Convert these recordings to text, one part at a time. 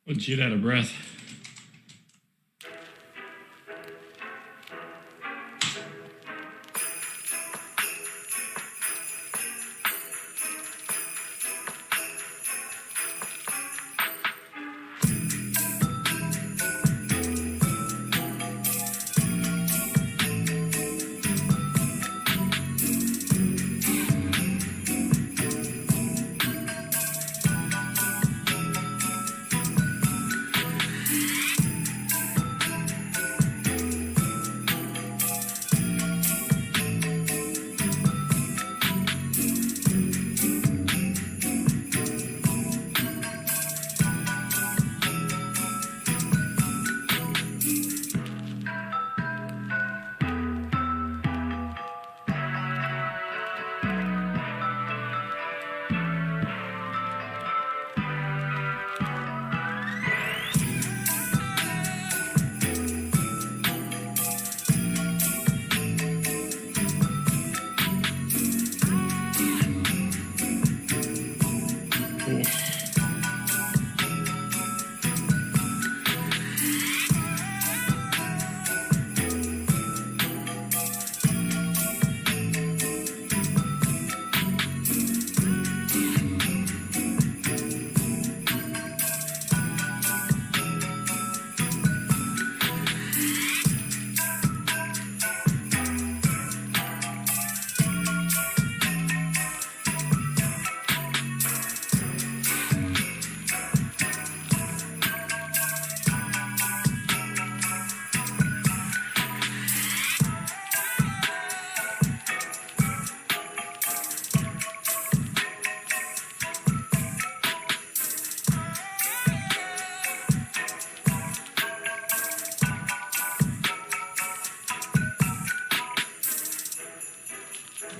Legit out of breath.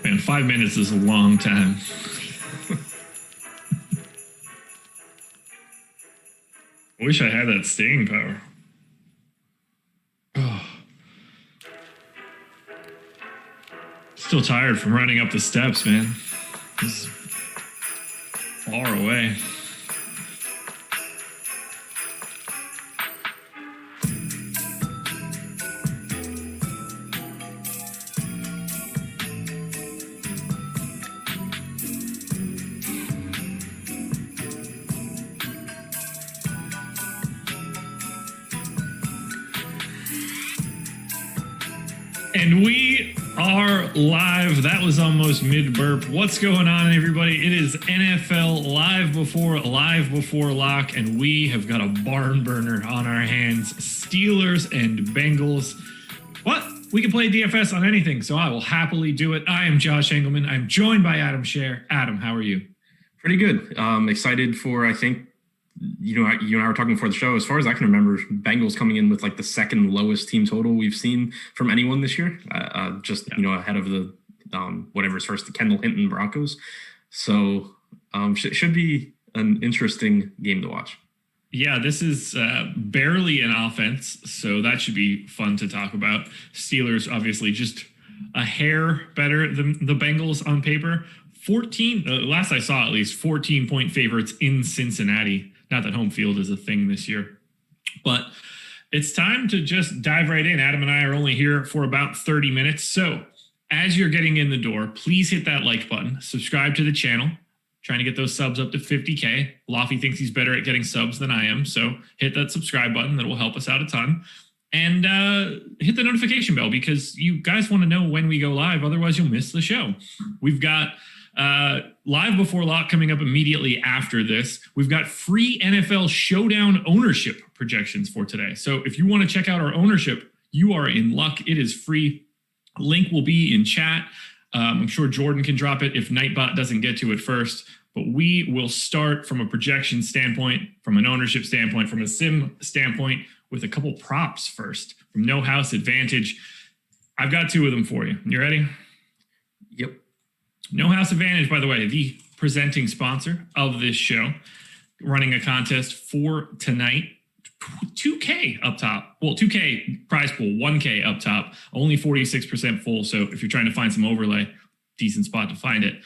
Man, 5 minutes is a long time. I wish I had that staying power. Oh. Still tired from running up the steps, man. This is far away. And we are live. That was almost mid-burp. What's going on, everybody? It is NFL Live Before Lock, and we have got a barn burner on our hands. Steelers and Bengals. What? We can play DFS on anything, so I will happily do it. I am Josh Engleman. I'm joined by Adam Scherer. Adam, how are you? Pretty good. Excited for, I think, you and I were talking before the show. As far as I can remember, Bengals coming in with like the second lowest team total we've seen from anyone this year. Ahead of the whatever's first, the Kendall Hinton Broncos. So should be an interesting game to watch. Yeah, this is barely an offense, so that should be fun to talk about. Steelers, obviously, just a hair better than the Bengals on paper. 14, last I saw at least, 14-point favorites in Cincinnati. Not that home field is a thing this year. But it's time to just dive right in. Adam and I are only here for about 30 minutes. So as you're getting in the door, please hit that like button. Subscribe to the channel. Trying to get those subs up to 50K. Laffy thinks he's better at getting subs than I am. So hit that subscribe button. That will help us out a ton. And hit the notification bell because you guys want to know when we go live. Otherwise, you'll miss the show. We've got Live Before Lock coming up immediately after this. We've got free NFL Showdown ownership projections for today. So if you want to check out our ownership, you are in luck. It is free. Link will be in chat. I'm sure Jordan can drop it if Nightbot doesn't get to it first. But we will start from a projection standpoint, from an ownership standpoint, from a sim standpoint, with a couple props first. From No House Advantage. I've got two of them for you. You ready? Yep. No House Advantage, by the way, the presenting sponsor of this show, running a contest for tonight. 2K up top. Well, 2K prize pool, 1K up top, only 46% full. So if you're trying to find some overlay, decent spot to find it.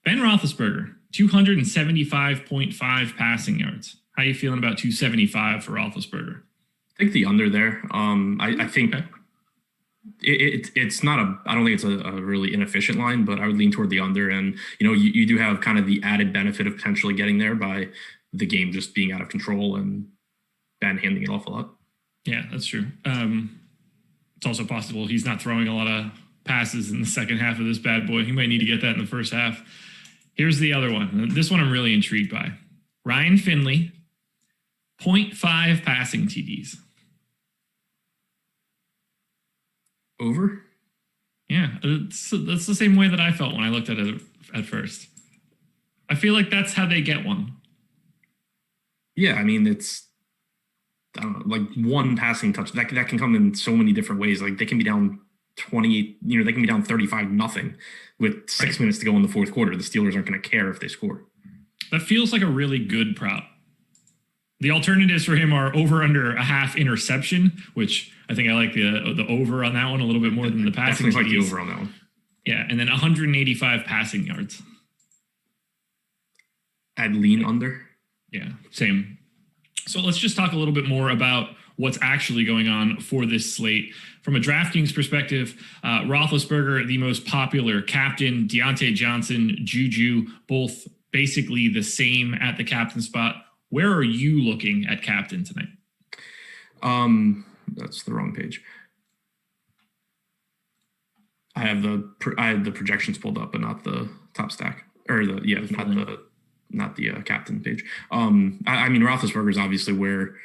Ben Roethlisberger, 275.5 passing yards. How you feeling about 275 for Roethlisberger? I think the under there. I think it's not I don't think it's a really inefficient line, but I would lean toward the under. And, you do have kind of the added benefit of potentially getting there by the game just being out of control and Ben handing it off a lot. Yeah, that's true. It's also possible he's not throwing a lot of passes in the second half of this bad boy. He might need to get that in the first half. Here's the other one. This one I'm really intrigued by. Ryan Finley, 0.5 passing TDs. Over? Yeah, that's the same way that I felt when I looked at it at first. I feel like that's how they get one. Yeah, I mean, it's, I don't know, like one passing touch. That can come in so many different ways. Like they can be down 28, they can be down 35-0 with 6 minutes to go in the fourth quarter. The Steelers aren't going to care if they score. That feels like a really good prop. The alternatives for him are over under a half interception, which I think I like the over on that one a little bit more than the passing. Definitely like the over on that one. Yeah, and then 185 passing yards. I'd lean under. Yeah, same. So let's just talk a little bit more about what's actually going on for this slate. From a DraftKings perspective, Roethlisberger, the most popular captain, Deontay Johnson, Juju, both basically the same at the captain spot. Where are you looking at captain tonight? That's the wrong page. I have the projections pulled up, but not the top stack or not the captain page. I mean, Roethlisberger is obviously where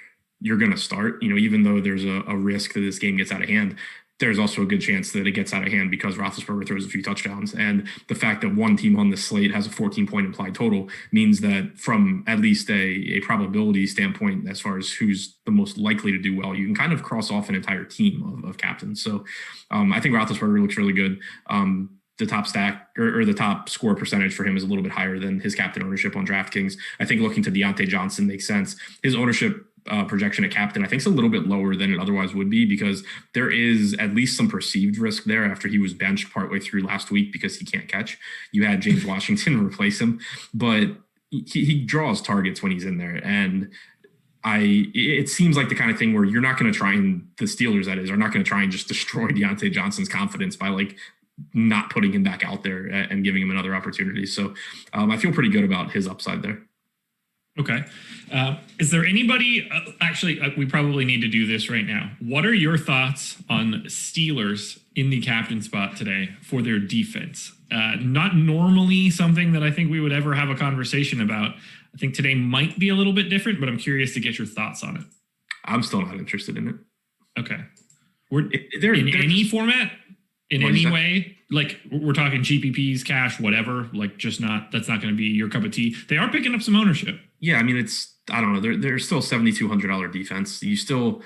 you're going to start. Even though there's a risk that this game gets out of hand, there's also a good chance that it gets out of hand because Roethlisberger throws a few touchdowns. And the fact that one team on this slate has a 14-point implied total means that from at least a probability standpoint, as far as who's the most likely to do well, you can kind of cross off an entire team of captains. So I think Roethlisberger looks really good. The top stack or the top score percentage for him is a little bit higher than his captain ownership on DraftKings. I think looking to Deontay Johnson makes sense. His ownership projection at captain, I think, is a little bit lower than it otherwise would be because there is at least some perceived risk there after he was benched partway through last week because he can't catch. You had James Washington replace him, but he draws targets when he's in there. And it seems like the kind of thing where you're not going to try the Steelers, that is, are not going to try and just destroy Deontay Johnson's confidence by not putting him back out there and giving him another opportunity. So I feel pretty good about his upside there. Okay. Is there anybody, we probably need to do this right now. What are your thoughts on Steelers in the captain spot today for their defense? Not normally something that I think we would ever have a conversation about. I think today might be a little bit different, but I'm curious to get your thoughts on it. I'm still not interested in it. Okay. In any format? In any way, we're talking GPPs, cash, whatever, that's not going to be your cup of tea. They are picking up some ownership. Yeah, I mean, I don't know. They're still $7,200 defense. You still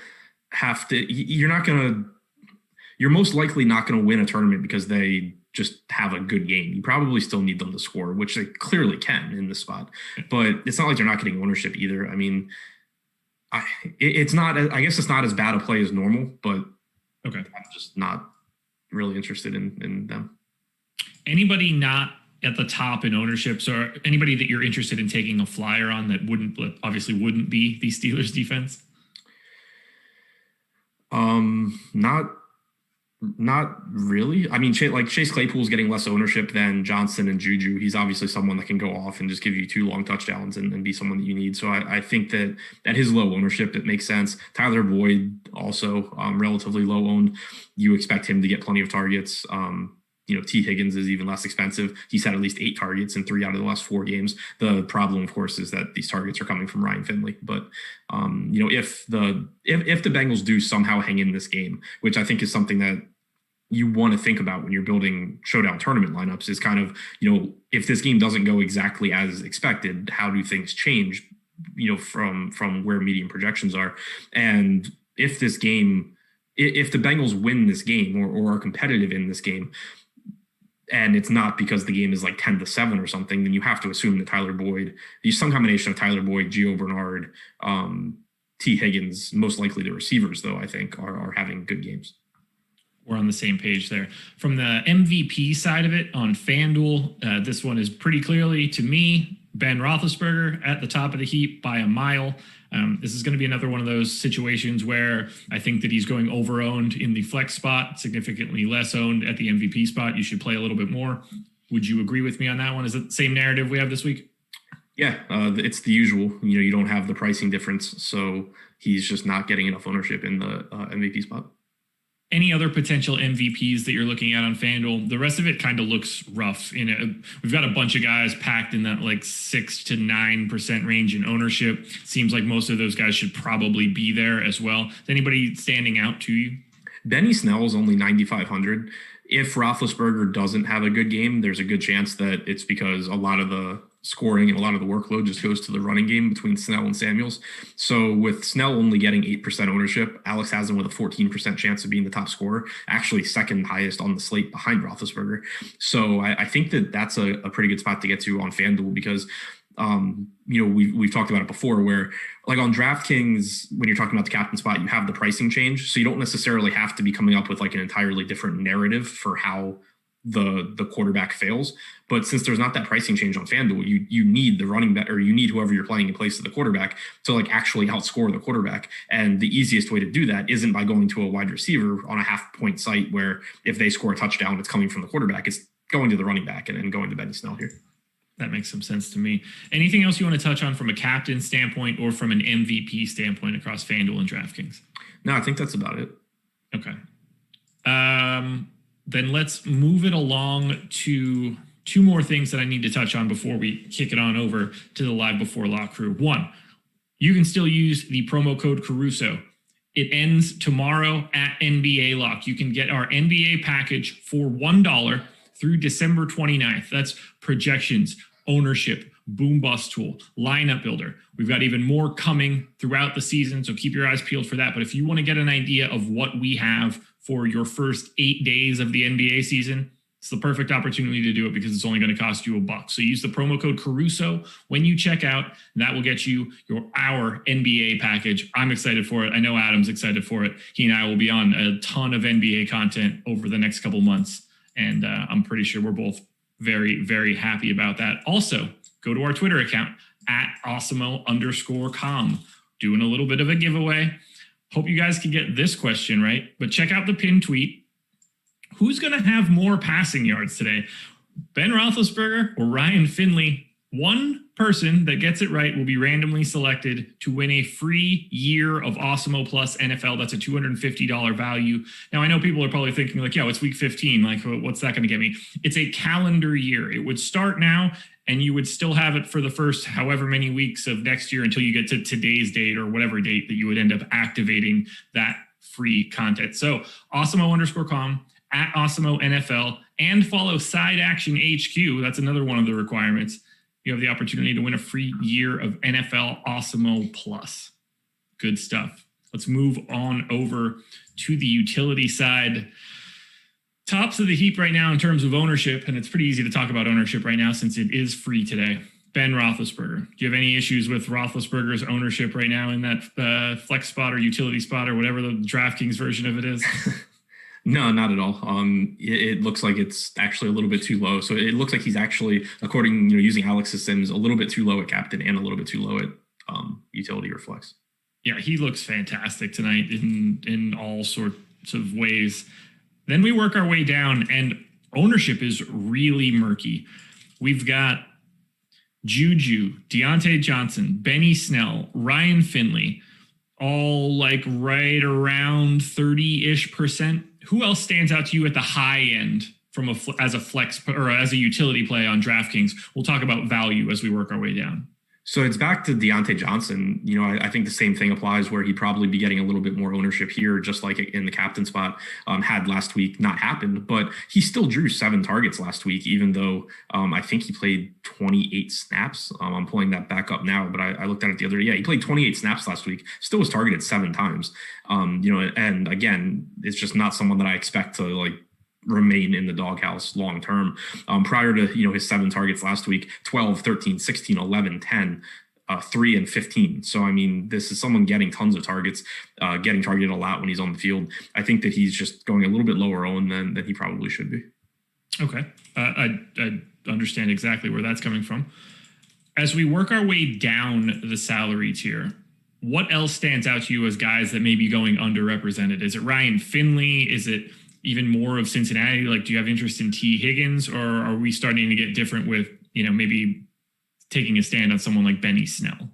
have to, you're most likely not going to win a tournament because they just have a good game. You probably still need them to score, which they clearly can in this spot. But it's not like they're not getting ownership either. I mean, it's not, I guess it's not as bad a play as normal, but okay, I'm just not really interested in them. Anybody not at the top in ownerships, or anybody that you're interested in taking a flyer on that wouldn't be the Steelers defense? Not really. I mean, Chase Claypool's getting less ownership than Johnson and Juju. He's obviously someone that can go off and just give you 2 long touchdowns and be someone that you need. So I think that at his low ownership, it makes sense. Tyler Boyd also relatively low owned. You expect him to get plenty of targets. T. Higgins is even less expensive. He's had at least 8 targets in 3 out of the last 4 games. The problem, of course, is that these targets are coming from Ryan Finley. But if the Bengals do somehow hang in this game, which I think is something that you want to think about when you're building showdown tournament lineups, is kind of, if this game doesn't go exactly as expected, how do things change, from where median projections are? And if the Bengals win this game or are competitive in this game, and it's not because the game is 10-7 or something, then you have to assume that Tyler Boyd, some combination of Tyler Boyd, Gio Bernard, T. Higgins, most likely the receivers, though, I think, are having good games. We're on the same page there. From the MVP side of it on FanDuel, this one is pretty clearly, to me, Ben Roethlisberger at the top of the heap by a mile. This is going to be another one of those situations where I think that he's going over-owned in the flex spot, significantly less owned at the MVP spot. You should play a little bit more. Would you agree with me on that one? Is it the same narrative we have this week? Yeah, it's the usual. You don't have the pricing difference, so he's just not getting enough ownership in the MVP spot. Any other potential MVPs that you're looking at on FanDuel? The rest of it kind of looks rough. We've got a bunch of guys packed in that like 6 to 9% range in ownership. Seems like most of those guys should probably be there as well. Is anybody standing out to you? Benny Snell is only 9,500. If Roethlisberger doesn't have a good game, there's a good chance that it's because a lot of the scoring and a lot of the workload just goes to the running game between Snell and Samuels. So with Snell only getting 8% ownership, Alex has him with a 14% chance of being the top scorer, actually second highest on the slate behind Roethlisberger. So I think that that's a pretty good spot to get to on FanDuel because we've talked about it before where like on DraftKings, when you're talking about the captain spot, you have the pricing change. So you don't necessarily have to be coming up with like an entirely different narrative for how the quarterback fails. But since there's not that pricing change on FanDuel, you need the running back or you need whoever you're playing in place of the quarterback to like actually outscore the quarterback. And the easiest way to do that isn't by going to a wide receiver on a half-point site where if they score a touchdown, it's coming from the quarterback. It's going to the running back and going to Benny Snell here. That makes some sense to me. Anything else you want to touch on from a captain standpoint or from an MVP standpoint across FanDuel and DraftKings? No, I think that's about it. Okay. Then let's move it along to two more things that I need to touch on before we kick it on over to the Live Before Lock crew. One, you can still use the promo code Caruso. It ends tomorrow at NBA Lock. You can get our NBA package for $1 through December 29th. That's projections, ownership, boom bust tool, lineup builder. We've got even more coming throughout the season, so keep your eyes peeled for that. But if you want to get an idea of what we have for your first 8 days of the NBA season, it's the perfect opportunity to do it because it's only going to cost you $1. So use the promo code Caruso when you check out. And that will get you our NBA package. I'm excited for it. I know Adam's excited for it. He and I will be on a ton of NBA content over the next couple months. And I'm pretty sure we're both very, very happy about that. Also, go to our Twitter account at Awesemo_com. Doing a little bit of a giveaway. Hope you guys can get this question right, but check out the pinned tweet. Who's going to have more passing yards today? Ben Roethlisberger or Ryan Finley? One person that gets it right will be randomly selected to win a free year of Awesemo Plus NFL. That's a $250 value. Now, I know people are probably thinking like, it's week 15. Like, what's that going to get me? It's a calendar year. It would start now, and you would still have it for the first however many weeks of next year until you get to today's date or whatever date that you would end up activating that free content. So Awesemo_com, at Awesemo NFL, and follow Side Action HQ. That's another one of the requirements. You have the opportunity to win a free year of NFL Awesemo Plus. Good stuff. Let's move on over to the utility side. Tops of the heap right now in terms of ownership, and it's pretty easy to talk about ownership right now since it is free today. Ben Roethlisberger. Do you have any issues with Roethlisberger's ownership right now in that flex spot or utility spot or whatever the DraftKings version of it is? No, not at all. It looks like it's actually a little bit too low. So it looks like he's actually, according, using Alex's Sims, a little bit too low at captain and a little bit too low at utility or flex. Yeah, he looks fantastic tonight in all sorts of ways. Then we work our way down, and ownership is really murky. We've got Juju, Deontay Johnson, Benny Snell, Ryan Finley, all like right around 30-ish%. Who else stands out to you at the high end from as a flex or as a utility play on DraftKings? We'll talk about value as we work our way down. So it's back to Deontay Johnson. I think the same thing applies where he'd probably be getting a little bit more ownership here, just like in the captain spot had last week not happened. But he still drew 7 targets last week, even though I think he played 28 snaps. I'm pulling that back up now, but I looked at it the other day. Yeah, he played 28 snaps last week, still was targeted 7 times. And again, it's just not someone that I expect to remain in the doghouse long term. Prior to his 7 targets last week, 12, 13, 16, 11, 10, 3 and 15. So I mean, this is someone getting tons of targets, getting targeted a lot when he's on the field. I think that he's just going a little bit lower owned than he probably should be. Okay, I understand exactly where that's coming from. As we work our way down the salary tier, what else stands out to you as guys that may be going underrepresented? Is it Ryan Finley? Is it even more of Cincinnati? Like, do you have interest in T. Higgins, or are we starting to get different with, maybe taking a stand on someone like Benny Snell?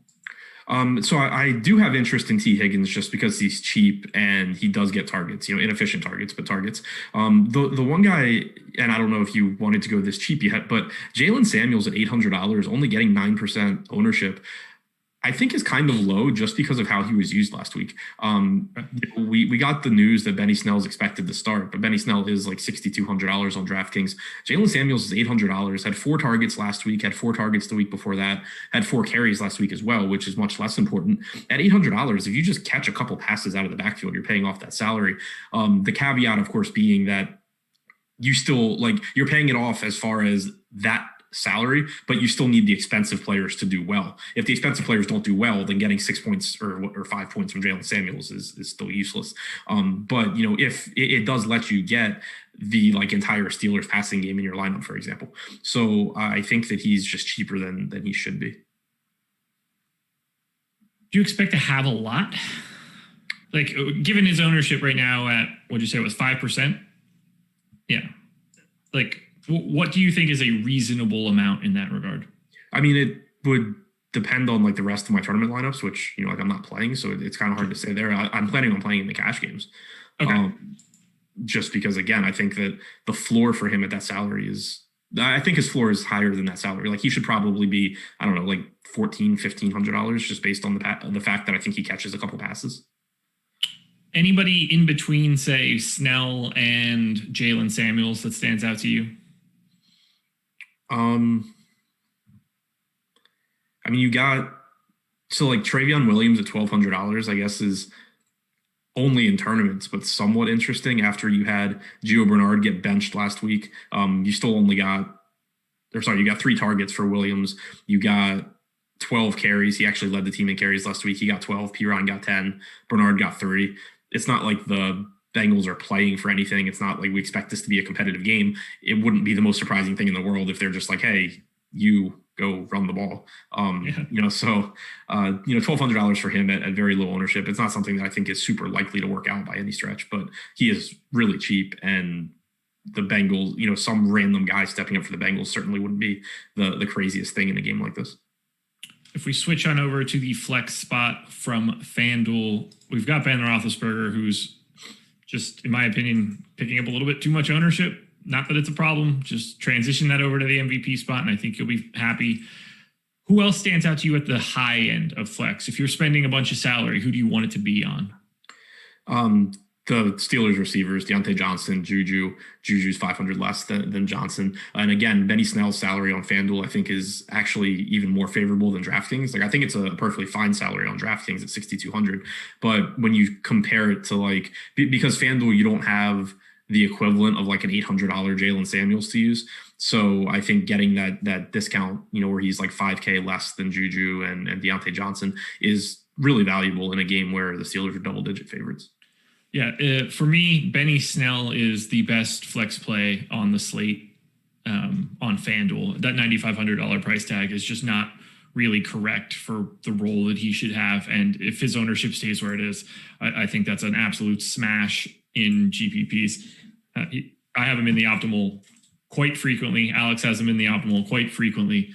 So I do have interest in T. Higgins just because he's cheap and he does get targets, inefficient targets, but targets. The one guy, and I don't know if you wanted to go this cheap yet, but Jalen Samuels at $800, only getting 9% ownership, I think is kind of low just because of how he was used last week. We got the news that Benny Snell is expected to start, but Benny Snell is like $6,200 on DraftKings. Jalen Samuels is $800, had 4 targets last week, had 4 targets the week before that, had 4 carries last week as well, which is much less important. At $800, if you just catch a couple passes out of the backfield, you're paying off that salary. The caveat, of course, being that you still you're paying it off as far as that salary, but you still need the expensive players to do well. If the expensive players don't do well, then getting 6 points or 5 points from Jalen Samuels is still useless. But if it does let you get the entire Steelers passing game in your lineup, for example. So I think that he's just cheaper than he should be. Do you expect to have a lot? Given his ownership right now at, what'd you say it was, 5%? Yeah. What do you think is a reasonable amount in that regard? I mean, it would depend on the rest of my tournament lineups, which, I'm not playing. So it's kind of hard to say there. I'm planning on playing in the cash games. Okay. Just because, again, I think that the floor for him at that salary I think his floor is higher than that salary. He should probably be, I don't know, $1,400, $1,500 just based on the fact that I think he catches a couple passes. Anybody in between, say, Snell and Jalen Samuels that stands out to you? You got Travion Williams at $1,200, I guess, is only in tournaments, but somewhat interesting after you had Gio Bernard get benched last week. You still only you got 3 targets for Williams. You got 12 carries. He actually led the team in carries last week. He got 12. Piron got 10. Bernard got 3. It's not like the Bengals are playing for anything. It's not like we expect this to be a competitive game. It wouldn't be the most surprising thing in the world if they're just hey, you go run the ball. So $1,200 for him at very low ownership. It's not something that I think is super likely to work out by any stretch, but he is really cheap. And the Bengals, some random guy stepping up for the Bengals certainly wouldn't be the craziest thing in a game like this. If we switch on over to the flex spot from FanDuel, we've got Ben Roethlisberger, who's just, in my opinion, picking up a little bit too much ownership. Not that it's a problem. Just transition that over to the MVP spot, and I think you'll be happy. Who else stands out to you at the high end of flex? If you're spending a bunch of salary, who do you want it to be on? The Steelers receivers, Deontay Johnson, Juju. Juju's 500 less than Johnson. And again, Benny Snell's salary on FanDuel, I think, is actually even more favorable than DraftKings. I think it's a perfectly fine salary on DraftKings at 6,200. But when you compare it to because FanDuel, you don't have the equivalent of an $800 Jalen Samuels to use. So I think getting that discount, where he's $5K less than Juju and Deontay Johnson is really valuable in a game where the Steelers are double-digit favorites. Yeah, for me, Benny Snell is the best flex play on the slate on FanDuel. That $9,500 price tag is just not really correct for the role that he should have. And if his ownership stays where it is, I think that's an absolute smash in GPPs. I have him in the optimal quite frequently. Alex has him in the optimal quite frequently.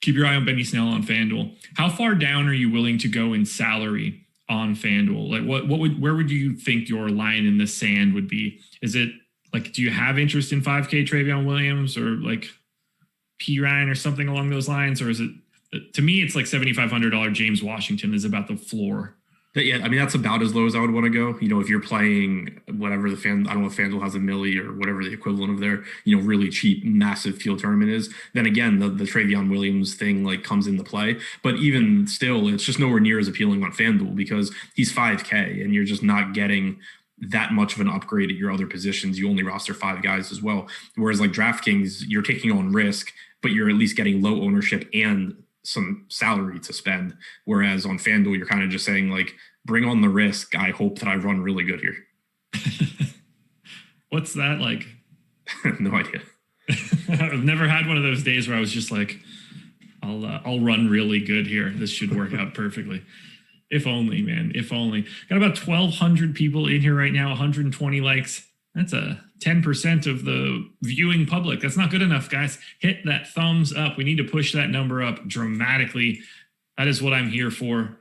Keep your eye on Benny Snell on FanDuel. How far down are you willing to go in salary on FanDuel? Where would you think your line in the sand would be? Is it do you have interest in 5K Travion Williams or P. Ryan or something along those lines? Or is it, to me, it's $7,500 James Washington is about the floor. Yeah, that's about as low as I would want to go. If you're playing whatever I don't know if FanDuel has a milli or whatever the equivalent of their, really cheap, massive field tournament is, then again, the Travion Williams thing comes into play. But even still, it's just nowhere near as appealing on FanDuel because he's 5K and you're just not getting that much of an upgrade at your other positions. You only roster 5 guys as well. Whereas DraftKings, you're taking on risk, but you're at least getting low ownership and some salary to spend. Whereas on FanDuel, you're kind of just saying bring on the risk. I hope that I run really good here. What's that like? No idea. I've never had one of those days where I was just I'll run really good here. This should work out perfectly. If only, man. If only. Got about 1,200 people in here right now. 120 likes. That's a 10% of the viewing public. That's not good enough, guys. Hit that thumbs up. We need to push that number up dramatically. That is what I'm here for.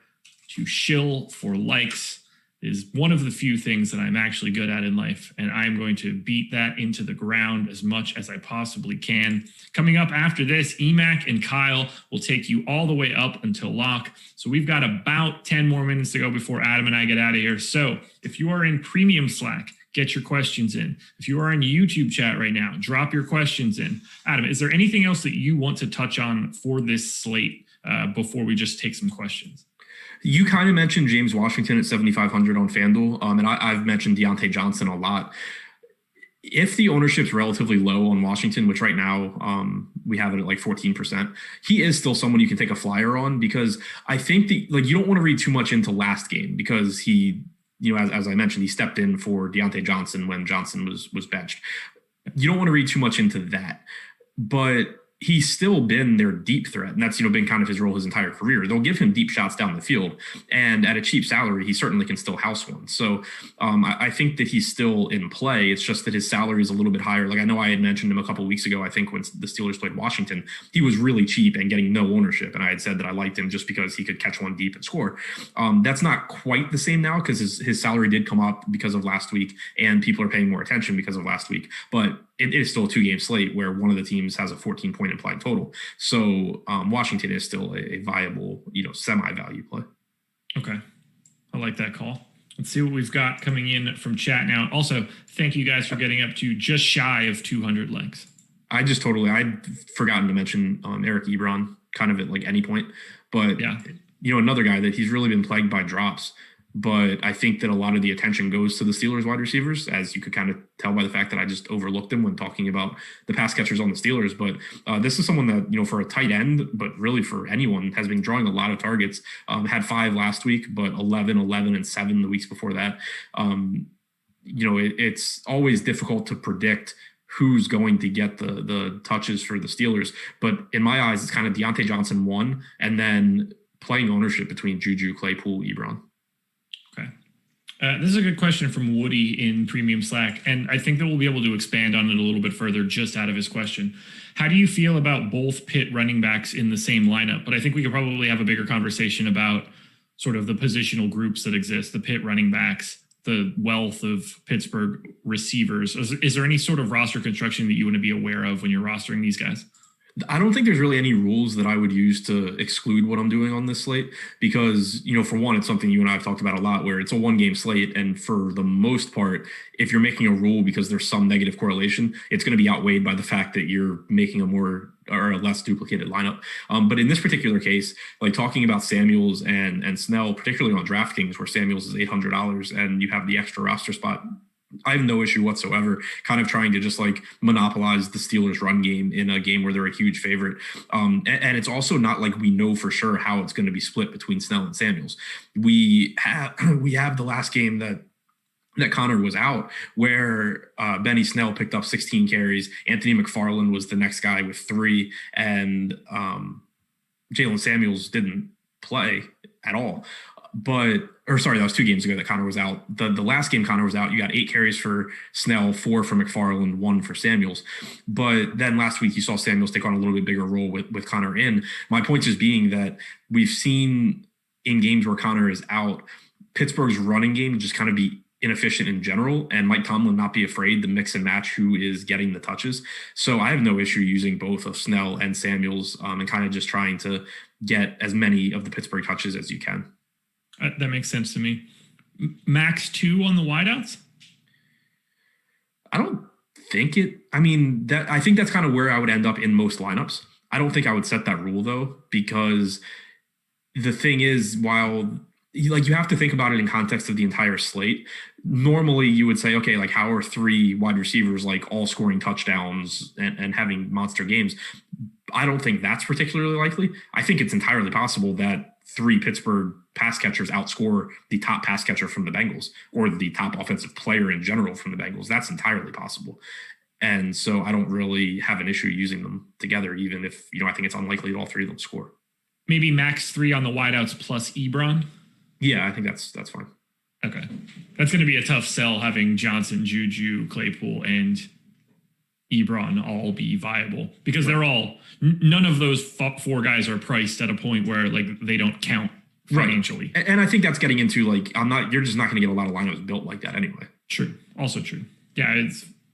To shill for likes is one of the few things that I'm actually good at in life, and I'm going to beat that into the ground as much as I possibly can. Coming up after this, EMac and Kyle will take you all the way up until lock. So we've got about 10 more minutes to go before Adam and I get out of here. So if you are in premium Slack, get your questions in. If you are in YouTube chat right now, drop your questions in. Adam, is there anything else that you want to touch on for this slate before we just take some questions? You kind of mentioned James Washington at 7,500 on FanDuel, and I've mentioned Deontay Johnson a lot. If the ownership's relatively low on Washington, which right now we have it at like 14%, he is still someone you can take a flyer on, because I think that you don't want to read too much into last game, because he, as I mentioned, he stepped in for Deontay Johnson when Johnson was benched. You don't want to read too much into that, but he's still been their deep threat, and that's been kind of his role his entire career. They'll give him deep shots down the field, and at a cheap salary, he certainly can still house one. So I think that he's still in play. It's just that his salary is a little bit higher. Like, I know I had mentioned him a couple of weeks ago, I think when the Steelers played Washington, he was really cheap and getting no ownership, and I had said that I liked him just because he could catch one deep and score. That's not quite the same now, because his salary did come up because of last week, and people are paying more attention because of last week. But it is still a 2-game slate where one of the teams has a 14-point implied total. So Washington is still a viable, semi-value play. Okay. I like that call. Let's see what we've got coming in from chat now. Also, thank you guys for getting up to just shy of 200 likes. I'd forgotten to mention Eric Ebron kind of at like any point. But, yeah, another guy that he's really been plagued by drops. But I think that a lot of the attention goes to the Steelers wide receivers, as you could kind of tell by the fact that I just overlooked them when talking about the pass catchers on the Steelers. But this is someone that, for a tight end, but really for anyone, has been drawing a lot of targets. Had 5 last week, but 11, and 7 the weeks before that. It's always difficult to predict who's going to get the touches for the Steelers. But in my eyes, it's kind of Deontay Johnson 1, and then playing ownership between Juju, Claypool, Ebron. This is a good question from Woody in Premium Slack, and I think that we'll be able to expand on it a little bit further just out of his question. How do you feel about both Pitt running backs in the same lineup? But I think we could probably have a bigger conversation about sort of the positional groups that exist, the Pitt running backs, the wealth of Pittsburgh receivers. Is there any sort of roster construction that you want to be aware of when you're rostering these guys? I don't think there's really any rules that I would use to exclude what I'm doing on this slate, because, for one, it's something you and I have talked about a lot, where it's a 1-game slate. And for the most part, if you're making a rule because there's some negative correlation, it's going to be outweighed by the fact that you're making a more or a less duplicated lineup. But in this particular case, like talking about Samuels and Snell, particularly on DraftKings, where Samuels is $800 and you have the extra roster spot, I have no issue whatsoever kind of trying to just like monopolize the Steelers run game in a game where they're a huge favorite. And it's also not like we know for sure how it's going to be split between Snell and Samuels. We have the last game that Connor was out, where Benny Snell picked up 16 carries. Anthony McFarland was the next guy with 3, and Jalen Samuels didn't play at all. That was 2 games ago that Connor was out. The last game Connor was out, you got 8 carries for Snell, 4 for McFarland, 1 for Samuels. But then last week you saw Samuels take on a little bit bigger role with Connor in. My point just being that we've seen in games where Connor is out, Pittsburgh's running game just kind of be inefficient in general, and Mike Tomlin not be afraid to mix and match who is getting the touches. So I have no issue using both of Snell and Samuels and kind of just trying to get as many of the Pittsburgh touches as you can. That makes sense to me. Max 2 on the wideouts? I don't think it. I mean, I think that's kind of where I would end up in most lineups. I don't think I would set that rule though, because the thing is, while you have to think about it in context of the entire slate. Normally you would say, okay, like how are 3 wide receivers like all scoring touchdowns and having monster games? I don't think that's particularly likely. I think it's entirely possible that 3 Pittsburgh pass catchers outscore the top pass catcher from the Bengals, or the top offensive player in general from the Bengals. That's entirely possible. And so I don't really have an issue using them together, even if, I think it's unlikely that all three of them score. Maybe max 3 on the wideouts plus Ebron. Yeah, I think that's fine. Okay. That's going to be a tough sell having Johnson, Juju, Claypool, and Ebron all be viable because they're all, none of those 4 guys are priced at a point where like they don't count financially. Right. And I think that's getting into like, you're just not going to get a lot of lineups built like that anyway. True. Also true. Yeah.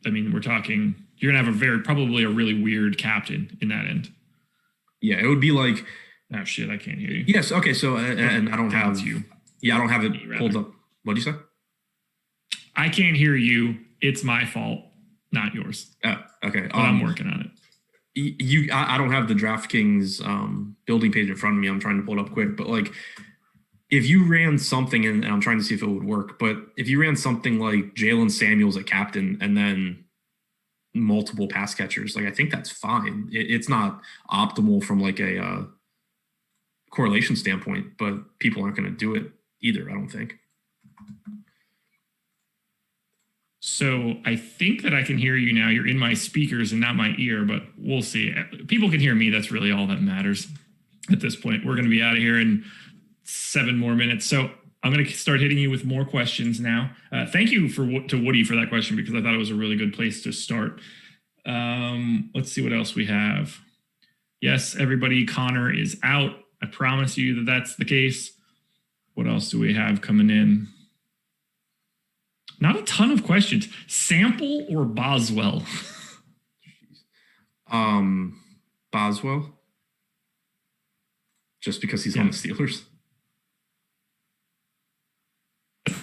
We're talking, you're going to have probably a really weird captain in that end. Yeah. It would be like, oh shit, I can't hear you. Yes. Okay. So, and I don't have you. Yeah. I don't have it pulled up. What'd you say? I can't hear you. It's my fault, not yours. Okay. But I'm working on it. I don't have the DraftKings building page in front of me. I'm trying to pull it up quick, but like if you ran something, and I'm trying to see if it would work, but if you ran something like Jalen Samuels at captain and then multiple pass catchers, like I think that's fine. It's not optimal from like a correlation standpoint, but people aren't going to do it either, I don't think. So I think that I can hear you now. You're in my speakers and not my ear, but we'll see. People can hear me. That's really all that matters at this point. We're going to be out of here in 7 more minutes. So I'm going to start hitting you with more questions now. Thank you to Woody for that question because I thought it was a really good place to start. Let's see what else we have. Yes, everybody, Connor is out. I promise you that that's the case. What else do we have coming in? Not a ton of questions. Sample or Boswell? Boswell. Just because he's on the Steelers.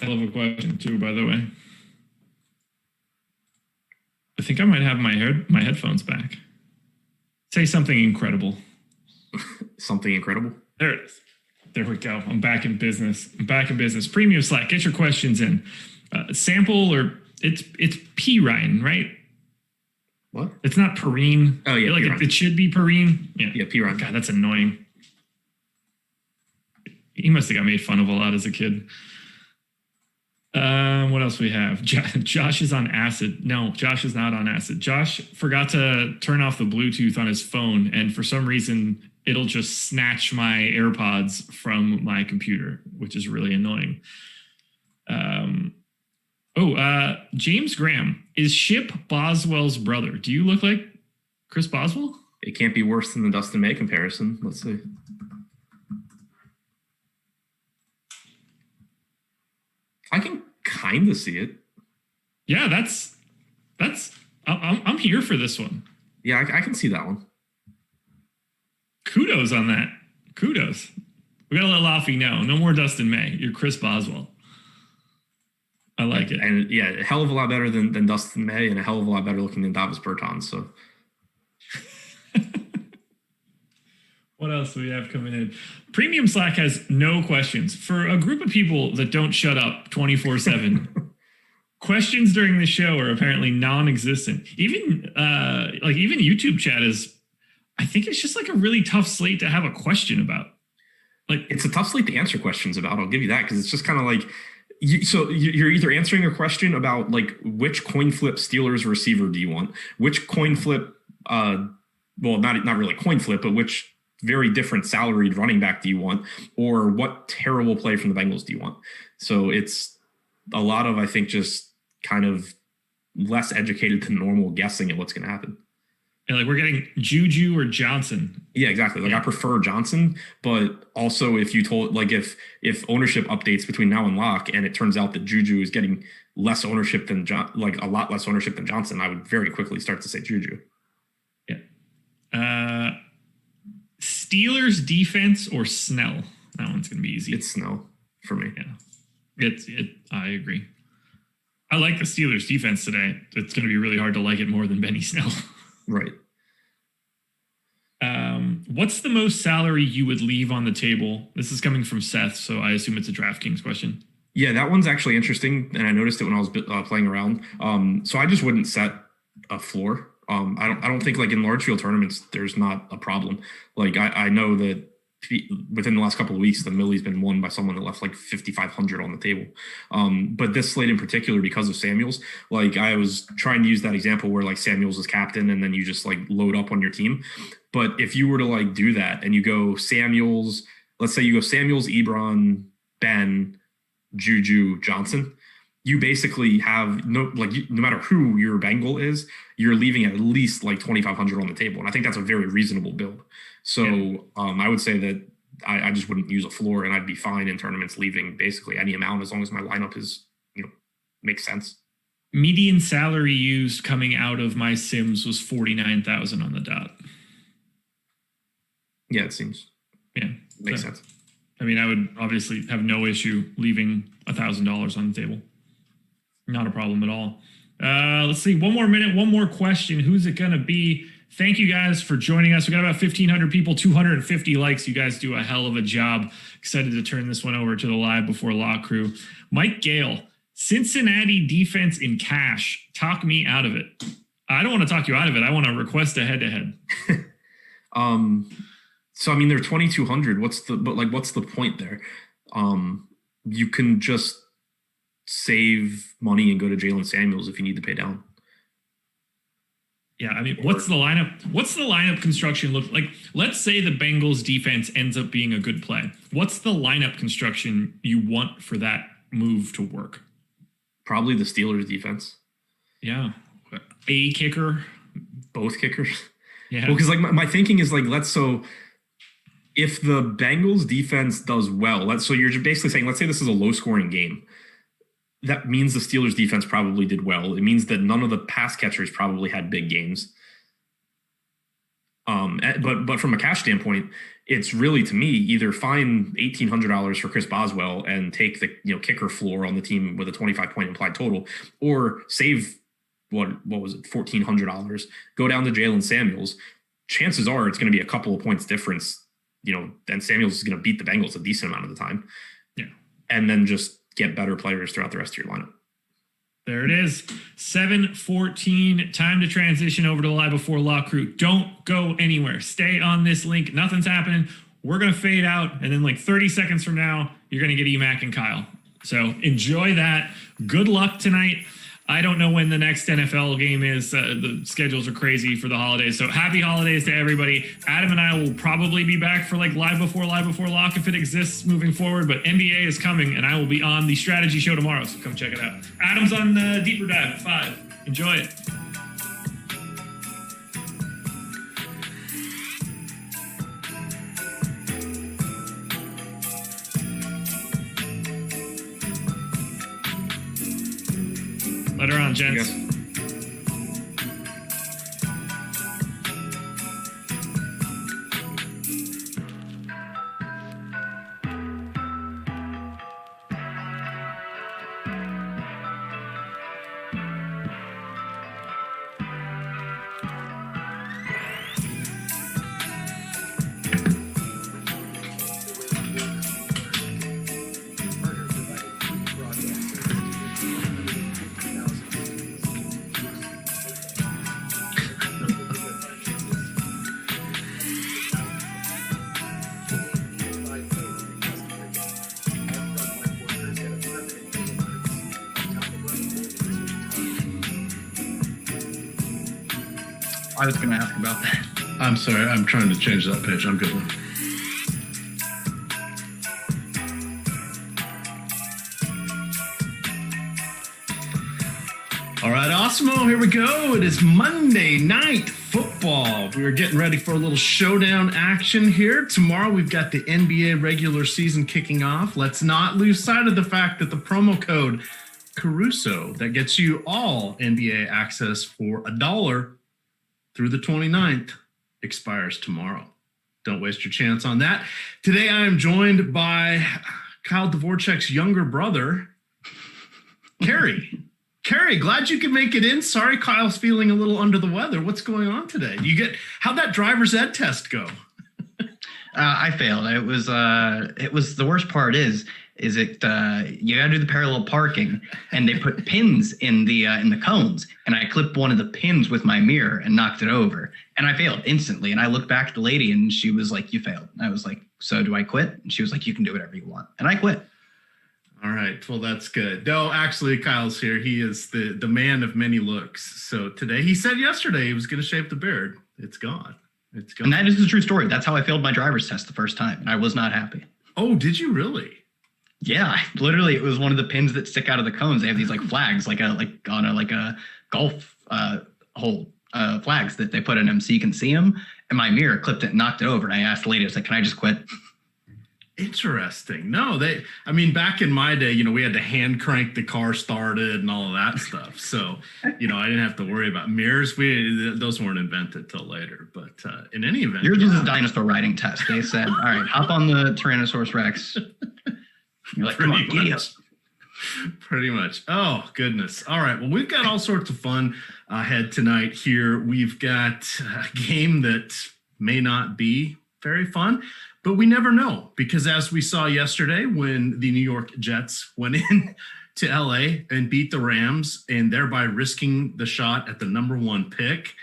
I love a question too, by the way. I think I might have my headphones back. Say something incredible. Something incredible? There it is. There we go. I'm back in business. Premium Slack. Get your questions in. Sample or it's P Ryan, right? What? It's not Perrine. Oh yeah, like it should be Perrine. Yeah, P Ryan. God, that's annoying. He must have got made fun of a lot as a kid. What else we have? Josh is on acid. No, Josh is not on acid. Josh forgot to turn off the Bluetooth on his phone, and for some reason, it'll just snatch my AirPods from my computer, which is really annoying. James Graham, is Ship Boswell's brother? Do you look like Chris Boswell? It can't be worse than the Dustin May comparison. Let's see. I can kind of see it. Yeah, I'm here for this one. Yeah, I can see that one. Kudos on that. Kudos. We gotta let Laffy know. No more Dustin May. You're Chris Boswell. I like it. And yeah, a hell of a lot better than Dustin May and a hell of a lot better looking than Davis Bertans. So what else do we have coming in? Premium Slack has no questions. For a group of people that don't shut up 24/7, questions during the show are apparently non-existent. Even YouTube chat is, I think it's just like a really tough slate to have a question about. Like it's a tough slate to answer questions about. I'll give you that because it's just kind of like, you're either answering a question about like which coin flip Steelers receiver do you want, which coin flip, not really coin flip, but which very different salaried running back do you want, or what terrible play from the Bengals do you want? So it's a lot of, I think, just kind of less educated than normal guessing at what's going to happen. And like we're getting Juju or Johnson. Yeah, exactly. Like I prefer Johnson, but also if you told like if ownership updates between now and lock and it turns out that Juju is getting less ownership than a lot less ownership than Johnson, I would very quickly start to say Juju. Yeah. Steelers defense or Snell? That one's gonna be easy. It's Snell for me. Yeah. I agree. I like the Steelers defense today. It's gonna be really hard to like it more than Benny Snell. Right. What's the most salary you would leave on the table? This is coming from Seth, so I assume it's a DraftKings question. Yeah, that one's actually interesting, and I noticed it when I was playing around. So I just wouldn't set a floor. I don't think like in large field tournaments there's not a problem. Like I know that within the last couple of weeks, the Millie's been won by someone that left like 5,500 on the table. But this slate in particular, because of Samuels, like I was trying to use that example where like Samuels is captain and then you just like load up on your team. But if you were to like do that and you go Samuels, let's say you go Samuels, Ebron, Ben, Juju, Johnson, you basically have no matter who your Bengal is, you're leaving at least like 2,500 on the table. And I think that's a very reasonable build. So I would say that I just wouldn't use a floor and I'd be fine in tournaments leaving basically any amount as long as my lineup is, makes sense. Median salary used coming out of my Sims was 49,000 on the dot. Yeah, it seems. Yeah. Makes sense. I mean, I would obviously have no issue leaving $1,000 on the table. Not a problem at all. Let's see. One more minute, one more question. Who's it going to be? Thank you guys for joining us. We got about 1,500 people, 250 likes. You guys do a hell of a job. Excited to turn this one over to the Live Before Lock crew. Mike Gale, Cincinnati defense in cash. Talk me out of it. I don't want to talk you out of it. I want to request a head-to-head. So, I mean, they're 2,200. What's the point there? You can just save money and go to Jalen Samuels if you need to pay down. Yeah, I mean, what's the lineup? What's the lineup construction look like? Let's say the Bengals defense ends up being a good play. What's the lineup construction you want for that move to work? Probably the Steelers defense. Yeah. A kicker. Both kickers. Yeah. Well, because like my thinking is like, if the Bengals defense does well, so you're basically saying, let's say this is a low scoring game. That means the Steelers defense probably did well. It means that none of the pass catchers probably had big games. But from a cash standpoint, it's really, to me, either find $1,800 for Chris Boswell and take the kicker floor on the team with a 25-point implied total, or save what was it, $1,400, go down to Jalen Samuels. Chances are it's going to be a couple of points difference, and Samuels is going to beat the Bengals a decent amount of the time. Yeah, and then just get better players throughout the rest of your lineup. There it is. 7:14. Time to transition over to the Live Before Lock crew. Don't go anywhere. Stay on this link. Nothing's happening. We're going to fade out. And then like 30 seconds from now, you're going to get EMac and Kyle. So enjoy that. Good luck tonight. I don't know when the next NFL game is. The schedules are crazy for the holidays. So happy holidays to everybody. Adam and I will probably be back for like Live Before Lock if it exists moving forward. But NBA is coming, and I will be on the strategy show tomorrow. So come check it out. Adam's on Deeper Dive at 5. Enjoy it. Let her on, gents. I was going to ask about that. I'm sorry. I'm trying to change that page. I'm good one. All right, Awesemo, here we go. It is Monday Night Football. We are getting ready for a little showdown action here. Tomorrow we've got the NBA regular season kicking off. Let's not lose sight of the fact that the promo code Caruso that gets you all NBA access for $1 through the 29th expires tomorrow. Don't waste your chance on that. Today I am joined by Kyle Dvborchak's younger brother, Kerry. Kerry, glad you could make it in. Sorry, Kyle's feeling a little under the weather. What's going on today? How'd that driver's ed test go? I failed. It was the worst part is is it you gotta do the parallel parking, and they put pins in the cones, and I clipped one of the pins with my mirror and knocked it over, and I failed instantly. And I looked back at the lady, and she was like, "You failed." And I was like, "So do I quit?" And she was like, "You can do whatever you want," and I quit. All right. Well, that's good. No, actually, Kyle's here. He is the man of many looks. So today, he said yesterday he was going to shave the beard. It's gone. It's gone. And that is the true story. That's how I failed my driver's test the first time, and I was not happy. Oh, did you really? Yeah, literally, it was one of the pins that stick out of the cones. They have these like flags, like on a golf hole flags that they put in them so you can see them. And my mirror clipped it and knocked it over. And I asked the lady, I was like, "Can I just quit?" Interesting. No, back in my day, we had to hand crank the car started and all of that stuff. So, I didn't have to worry about mirrors. Those weren't invented till later. But in any event, yours was a dinosaur riding test. They said, "All right, hop on the Tyrannosaurus Rex." You're like, "Come on, giddy up." Pretty much. Oh, goodness. All right. Well, we've got all sorts of fun ahead tonight here. We've got a game that may not be very fun, but we never know, because as we saw yesterday when the New York Jets went in to LA and beat the Rams and thereby risking the shot at the number 1 pick.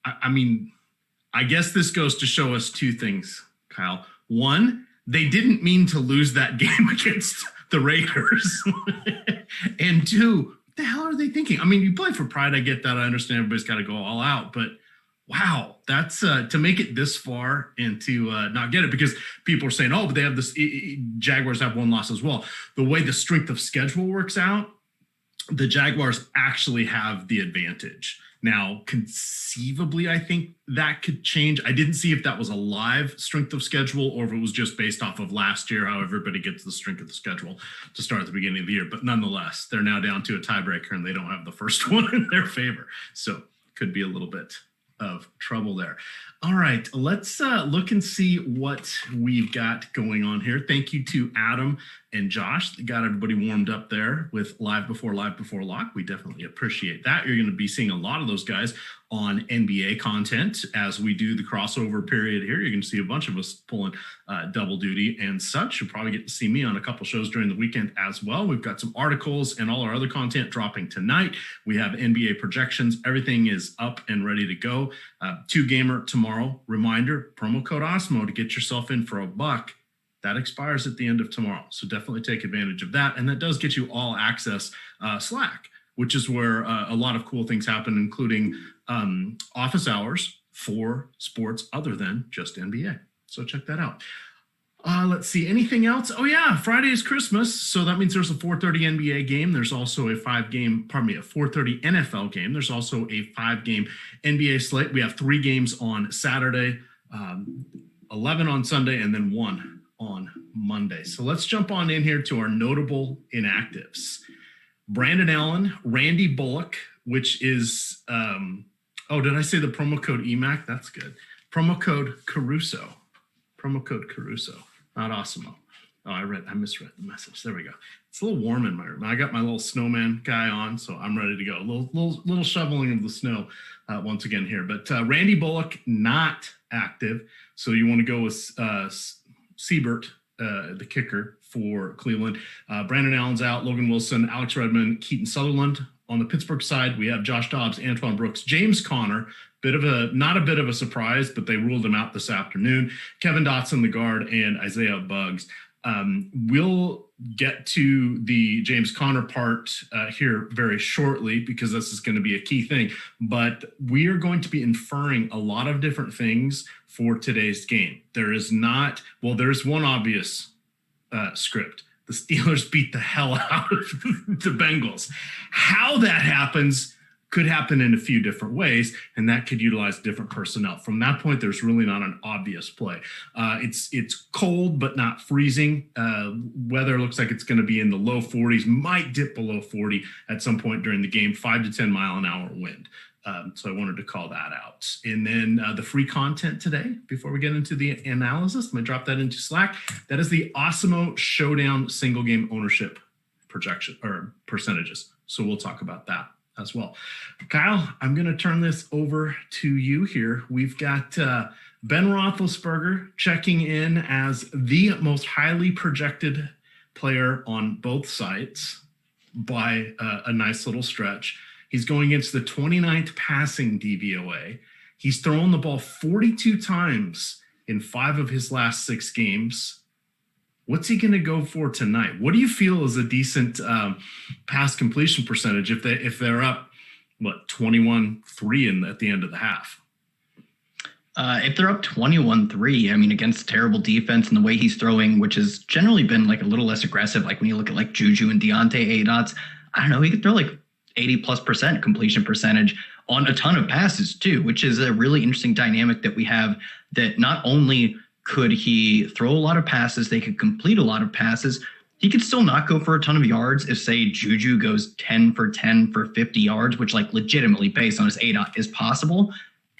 I guess this goes to show us two things, Kyle. One, they didn't mean to lose that game against the Raiders. And two, what the hell are they thinking? You play for pride. I get that. I understand everybody's got to go all out, but wow, that's to make it this far and to not get it, because people are saying, "Oh, but they have this." Jaguars have one loss as well. The way the strength of schedule works out, the Jaguars actually have the advantage. Now, conceivably, I think that could change. I didn't see if that was a live strength of schedule or if it was just based off of last year, how everybody gets the strength of the schedule to start at the beginning of the year. But nonetheless, they're now down to a tiebreaker and they don't have the first one in their favor. So could be a little bit of trouble there. All right, let's look and see what we've got going on here. Thank you to Adam and Josh that got everybody warmed up there with Live Before Lock. We definitely appreciate that. You're going to be seeing a lot of those guys on NBA content as we do the crossover period here. You're going to see a bunch of us pulling double duty and such. You'll probably get to see me on a couple shows during the weekend as well. We've got some articles and all our other content dropping tonight. We have NBA projections. Everything is up and ready to go. 2-gamer tomorrow. Reminder, promo code Awesemo to get yourself in for $1. That expires at the end of tomorrow. So definitely take advantage of that. And that does get you all access Slack, which is where a lot of cool things happen, including office hours for sports other than just NBA. So check that out. Let's see. Anything else? Oh, yeah. Friday is Christmas. So that means there's a 4:30 NBA game. There's also a 4:30 NFL game. There's also a 5-game NBA slate. We have 3 games on Saturday, 11 on Sunday, and then 1 on Monday. So let's jump on in here to our notable inactives. Brandon Allen, Randy Bullock, which is, did I say the promo code EMac? That's good. Promo code Caruso. Not Awesemo. Oh, I misread the message. There we go. It's a little warm in my room. I got my little snowman guy on, so I'm ready to go. Little shoveling of the snow once again here. But Randy Bullock, not active. So you want to go with Siebert, the kicker for Cleveland. Brandon Allen's out. Logan Wilson, Alex Redmond, Keaton Sutherland. On the Pittsburgh side, we have Josh Dobbs, Antoine Brooks, James Conner. Not a bit of a surprise, but they ruled him out this afternoon. Kevin Dotson, the guard, and Isaiah Buggs. We'll get to the James Conner part here very shortly, because this is going to be a key thing. But we are going to be inferring a lot of different things for today's game. There's one obvious script. The Steelers beat the hell out of the Bengals. How that happens could happen in a few different ways, and that could utilize different personnel. From that point, there's really not an obvious play. It's cold, but not freezing. Weather looks like it's going to be in the low 40s, might dip below 40 at some point during the game, 5 to 10 mile an hour wind. So I wanted to call that out. And then the free content today, before we get into the analysis, I'm going to drop that into Slack. That is the Awesemo Showdown single game ownership projection or percentages. So we'll talk about that as well. Kyle, I'm going to turn this over to you here. We've got Ben Roethlisberger checking in as the most highly projected player on both sides by a nice little stretch. He's going against the 29th passing DVOA. He's thrown the ball 42 times in 5 of his last 6 games. What's he going to go for tonight? What do you feel is a decent pass completion percentage if they're up, 21-3 at the end of the half? If they're up 21-3, I mean, against terrible defense and the way he's throwing, which has generally been like a little less aggressive, like when you look at like Juju and Deontay Adots, I don't know, he could throw like 80+% completion percentage on a ton of passes too, which is a really interesting dynamic that we have, that not only could he throw a lot of passes, they could complete a lot of passes, he could still not go for a ton of yards if, say, Juju goes 10 for 10 for 50 yards, which like legitimately based on his ADOT is possible.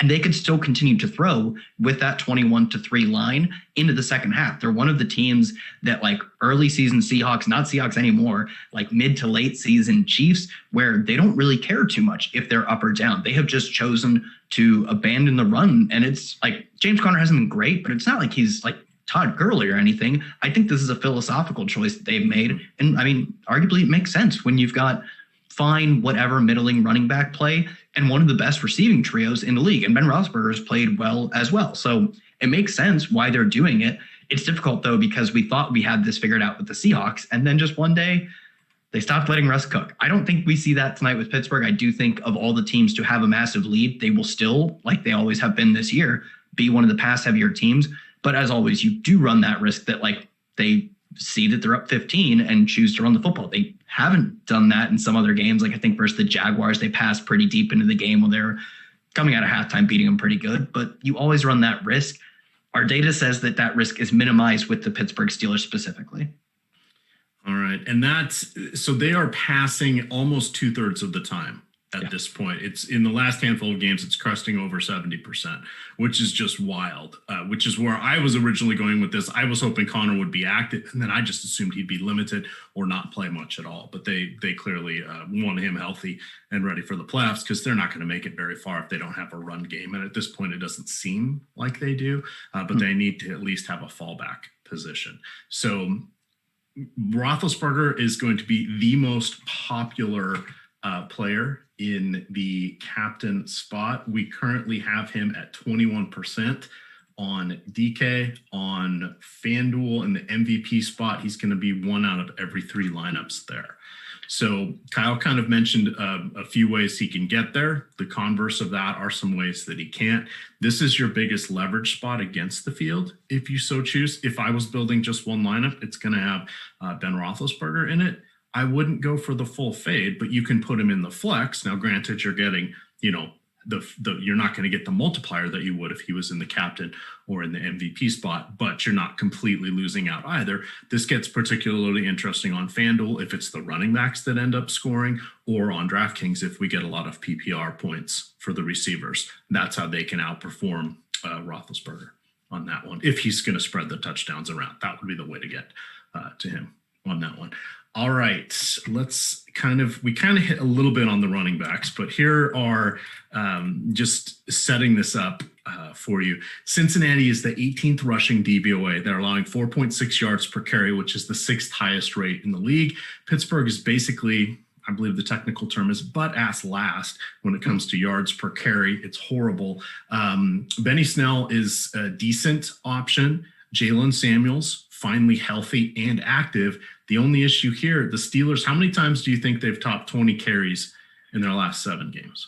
And they could still continue to throw with that 21-3 line into the second half. They're one of the teams that, like, early season Seahawks, not Seahawks anymore, like mid to late season Chiefs, where they don't really care too much if they're up or down. They have just chosen to abandon the run. And it's like James Conner hasn't been great, but it's not like he's like Todd Gurley or anything. I think this is a philosophical choice that they've made. And I mean, arguably it makes sense when you've got fine, whatever middling running back play and one of the best receiving trios in the league. And Ben Roethlisberger's played well as well. So it makes sense why they're doing it. It's difficult, though, because we thought we had this figured out with the Seahawks. And then just one day they stopped letting Russ cook. I don't think we see that tonight with Pittsburgh. I do think of all the teams to have a massive lead, they will still, like they always have been this year, be one of the pass heavier teams. But as always, you do run that risk that like they see that they're up 15 and choose to run the football. They haven't done that in some other games. Like I think versus the Jaguars, they passed pretty deep into the game when they're coming out of halftime, beating them pretty good. But you always run that risk. Our data says that that risk is minimized with the Pittsburgh Steelers specifically. All right. And so they are passing almost 2/3 of the time at this point. It's in the last handful of games, it's cresting over 70%, which is just wild, which is where I was originally going with this. I was hoping Connor would be active, and then I just assumed he'd be limited or not play much at all. But they clearly want him healthy and ready for the playoffs, because they're not going to make it very far if they don't have a run game. And at this point, it doesn't seem like they do, but they need to at least have a fallback position. So Roethlisberger is going to be the most popular player in the captain spot. We currently have him at 21% on DK. On FanDuel in the MVP spot, he's going to be 1 out of every 3 lineups there. So Kyle kind of mentioned a few ways he can get there. The converse of that are some ways that he can't. This is your biggest leverage spot against the field, if you so choose. If I was building just one lineup, it's going to have Ben Roethlisberger in it. I wouldn't go for the full fade, but you can put him in the flex. Now, granted, you're getting, you're not going to get the multiplier that you would if he was in the captain or in the MVP spot, but you're not completely losing out either. This gets particularly interesting on FanDuel if it's the running backs that end up scoring, or on DraftKings if we get a lot of PPR points for the receivers. That's how they can outperform Roethlisberger on that one. If he's going to spread the touchdowns around, that would be the way to get to him on that one. All right, we kind of hit a little bit on the running backs, but here are just setting this up for you. Cincinnati is the 18th rushing DVOA. They're allowing 4.6 yards per carry, which is the 6th highest rate in the league. Pittsburgh is basically, I believe the technical term is butt-ass last when it comes to yards per carry. It's horrible. Benny Snell is a decent option. Jalen Samuels, finally healthy and active. The only issue here, the Steelers, how many times do you think they've topped 20 carries in their last 7 games?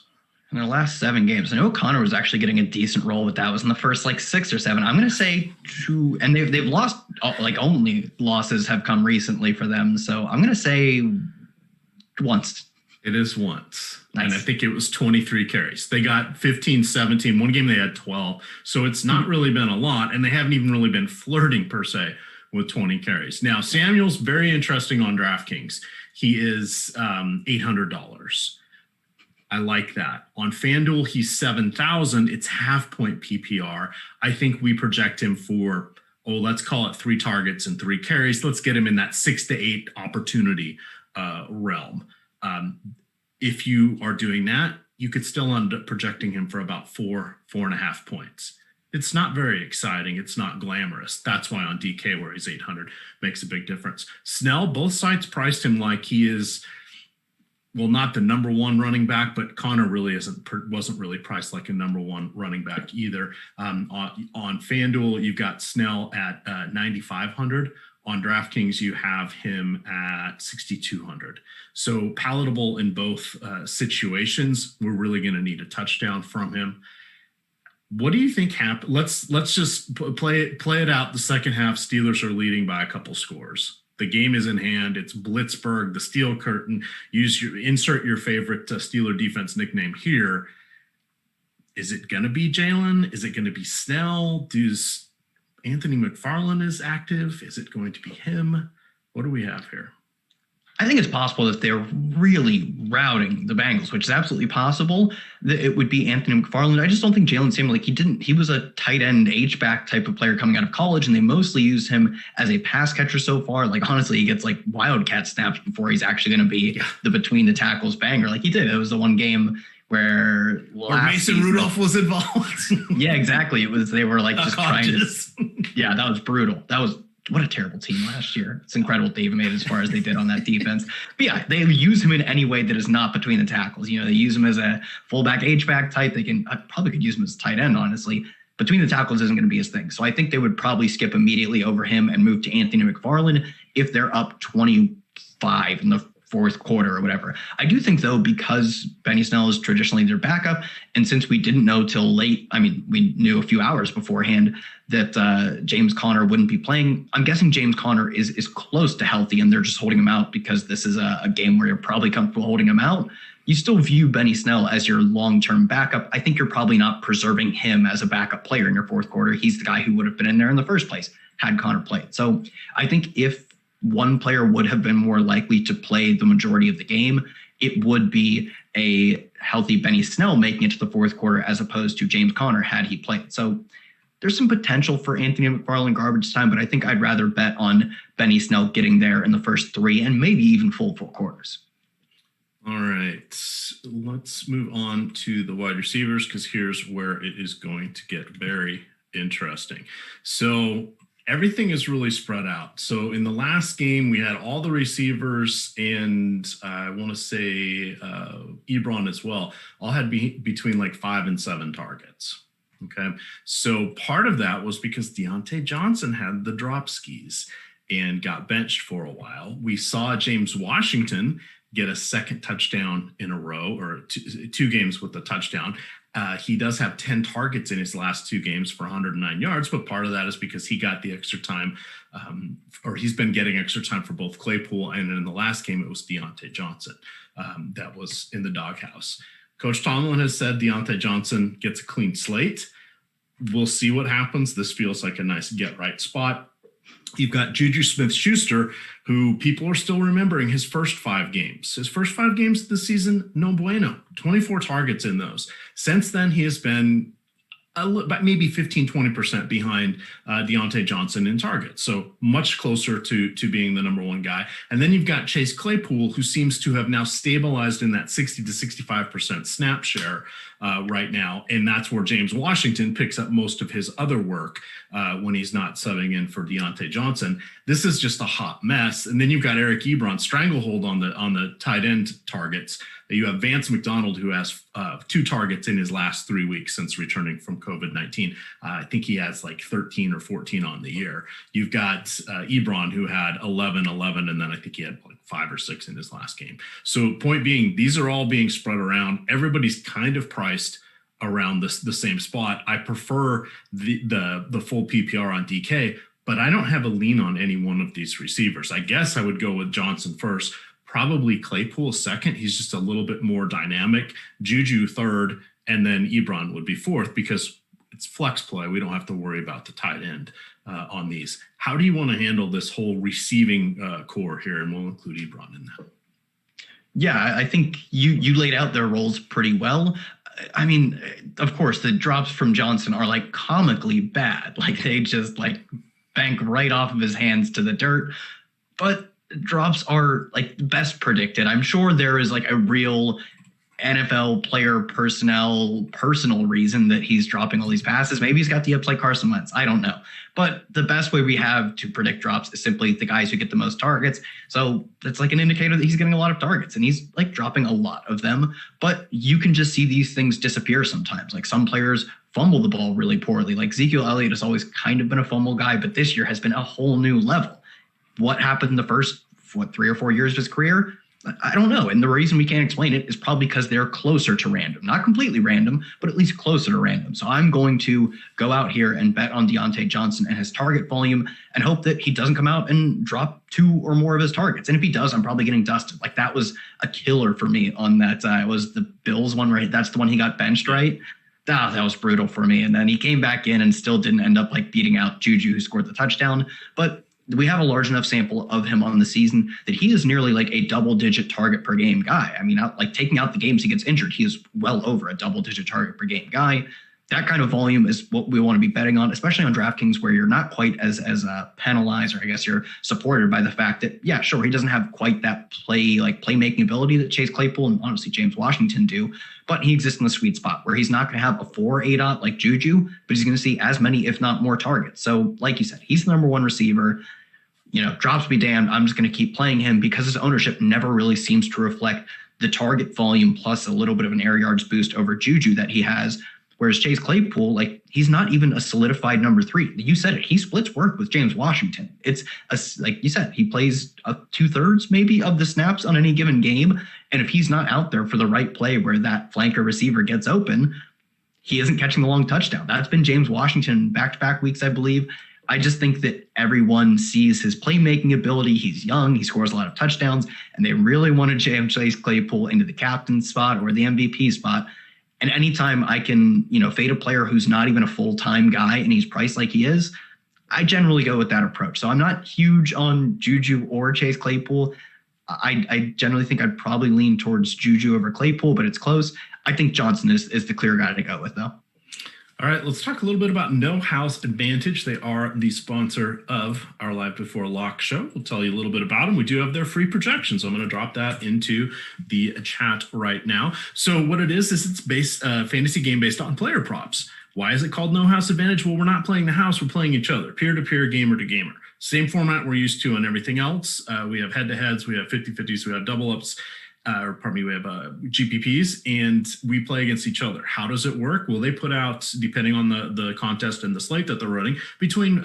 In their last 7 games. I know Connor was actually getting a decent role with that. It was in the first 6 or 7. I'm going to say 2, and they've lost, only losses have come recently for them. So I'm going to say once. It is once. Nice. And I think it was 23 carries. They got 15, 17. One game they had 12. So it's not really been a lot, and they haven't even really been flirting per se with 20 carries. Now, Samuel's very interesting on DraftKings. He is $800. I like that. On FanDuel, he's 7,000. It's half point PPR. I think we project him for, let's call it 3 targets and 3 carries. Let's get him in that 6 to 8 opportunity realm. If you are doing that, you could still end up projecting him for about 4.5 points. It's not very exciting. It's not glamorous. That's why on DK, where he's 800, makes a big difference. Snell, both sides priced him like he is, well, not the number one running back, but Connor really wasn't really priced like a number one running back either. On FanDuel, you've got Snell at 9,500. On DraftKings, you have him at 6,200. So palatable in both situations. We're really going to need a touchdown from him. What do you think happened? Let's just play it out. The second half, Steelers are leading by a couple scores. The game is in hand. It's Blitzburg, the steel curtain. Insert your favorite Steeler defense nickname here. Is it going to be Jalen? Is it going to be Snell? Does Anthony McFarland is active? Is it going to be him? What do we have here? I think it's possible that they're really routing the Bengals, which is absolutely possible. That it would be Anthony McFarland. I just don't think Jalen Samuel, he was a tight end H-back type of player coming out of college, and they mostly use him as a pass catcher so far. Like, honestly, he gets like wildcat snaps before he's actually going to be the between the tackles banger. Like he did. It was the one game where Mason Rudolph was involved. Yeah, exactly. They were like just trying to. Yeah, that was brutal. What a terrible team last year. It's incredible they even made as far as they did on that defense. But yeah, they use him in any way that is not between the tackles. They use him as a fullback, H-back type. I probably could use him as a tight end, honestly. Between the tackles isn't going to be his thing. So I think they would probably skip immediately over him and move to Anthony McFarland if they're up 25 in the fourth quarter or whatever. I do think, though, because Benny Snell is traditionally their backup, and since we didn't know till late, we knew a few hours beforehand that James Conner wouldn't be playing. I'm guessing James Conner is close to healthy, and they're just holding him out because this is a game where you're probably comfortable holding him out. You still view Benny Snell as your long-term backup. I think you're probably not preserving him as a backup player in your fourth quarter. He's the guy who would have been in there in the first place had Conner played. So I think if one player would have been more likely to play the majority of the game, it would be a healthy Benny Snell making it to the fourth quarter as opposed to James Conner had he played. So there's some potential for Anthony McFarland garbage time, but I think I'd rather bet on Benny Snell getting there in the first three and maybe even full four quarters. All right, let's move on to the wide receivers because here's where it is going to get very interesting. So everything is really spread out. So in the last game, we had all the receivers and I want to say Ebron as well, all had between like 5 and 7 targets. Okay. So part of that was because Deontay Johnson had the drop skis and got benched for a while. We saw James Washington get a second touchdown in a row, or two games with a touchdown. He does have 10 targets in his last 2 games for 109 yards, but part of that is because he got the extra time, or he's been getting extra time for both Claypool, and in the last game, it was Deontay Johnson that was in the doghouse. Coach Tomlin has said Deontay Johnson gets a clean slate. We'll see what happens. This feels like a nice get-right spot. You've got Juju Smith-Schuster, who people are still remembering his first 5 games. His first 5 games of the season, no bueno. 24 targets in those. Since then, he has been maybe 15, 20% behind Deontay Johnson in targets. So much closer to being the number one guy. And then you've got Chase Claypool, who seems to have now stabilized in that 60 to 65% snap share right now. And that's where James Washington picks up most of his other work when he's not subbing in for Deontay Johnson. This is just a hot mess. And then you've got Eric Ebron stranglehold on the tight end targets. You have Vance McDonald, who has 2 targets in his last 3 weeks since returning from COVID-19. I think he has like 13 or 14 on the year. You've got Ebron, who had 11, and then I think he had like 5 or 6 in his last game. So point being, these are all being spread around. Everybody's kind of priced around the same spot. I prefer the full PPR on DK, but I don't have a lean on any one of these receivers. I guess I would go with Johnson first. Probably Claypool second. He's just a little bit more dynamic. Juju third, and then Ebron would be fourth because it's flex play. We don't have to worry about the tight end on these. How do you want to handle this whole receiving core here? And we'll include Ebron in that. Yeah, I think you laid out their roles pretty well. I mean, of course, the drops from Johnson are like comically bad. Like they just like bank right off of his hands to the dirt. But drops are like best predicted. I'm sure there is like a real NFL player personal reason that he's dropping all these passes. Maybe he's got the ups like Carson Wentz. I don't know. But the best way we have to predict drops is simply the guys who get the most targets. So that's like an indicator that he's getting a lot of targets, and he's like dropping a lot of them. But you can just see these things disappear sometimes. Like some players fumble the ball really poorly. Like Ezekiel Elliott has always kind of been a fumble guy, but this year has been a whole new level. What happened in the first 3 or 4 years of his career? I don't know. And the reason we can't explain it is probably because they're closer to random. Not completely random, but at least closer to random. So I'm going to go out here and bet on Deontay Johnson and his target volume and hope that he doesn't come out and drop 2 or more of his targets. And if he does, I'm probably getting dusted. Like that was a killer for me on that. It was the Bills one, right? That's the one he got benched, right? That was brutal for me. And then he came back in and still didn't end up like beating out Juju, who scored the touchdown. But we have a large enough sample of him on the season that he is nearly like a double-digit target per game guy. I mean, like taking out the games he gets injured, he is well over a double-digit target per game guy. That kind of volume is what we want to be betting on, especially on DraftKings, where you're not quite as penalized, or I guess you're supported by the fact that, yeah, sure, he doesn't have quite that playmaking ability that Chase Claypool and honestly James Washington do, but he exists in the sweet spot where he's not going to have a 4 ADOT like Juju, but he's going to see as many, if not more, targets. So, like you said, he's the number one receiver. You know, drops be damned. I'm just going to keep playing him because his ownership never really seems to reflect the target volume plus a little bit of an air yards boost over Juju that he has. Whereas Chase Claypool, like, he's not even a solidified number 3. You said it. He splits work with James Washington. It's like you said, he plays 2/3 maybe of the snaps on any given game. And if he's not out there for the right play where that flanker receiver gets open, he isn't catching the long touchdown. That's been James Washington back-to-back weeks, I believe. I just think that everyone sees his playmaking ability. He's young. He scores a lot of touchdowns, and they really want to jam Chase Claypool into the captain spot or the MVP spot. And anytime I can, fade a player who's not even a full-time guy and he's priced like he is, I generally go with that approach. So I'm not huge on Juju or Chase Claypool. I generally think I'd probably lean towards Juju over Claypool, but it's close. I think Johnson is the clear guy to go with, though. All right, let's talk a little bit about No House Advantage. They are the sponsor of our Live Before Lock show. We'll tell you a little bit about them. We do have their free projections. So I'm going to drop that into the chat right now. So what it is it's based fantasy game based on player props. Why is it called No House Advantage? Well, we're not playing the house. We're playing each other, peer-to-peer, gamer-to-gamer. Same format we're used to on everything else. We have head-to-heads. We have 50-50s. We have double-ups. We have GPPs, and we play against each other. How does it work? Well, they put out, depending on the contest and the slate that they're running, between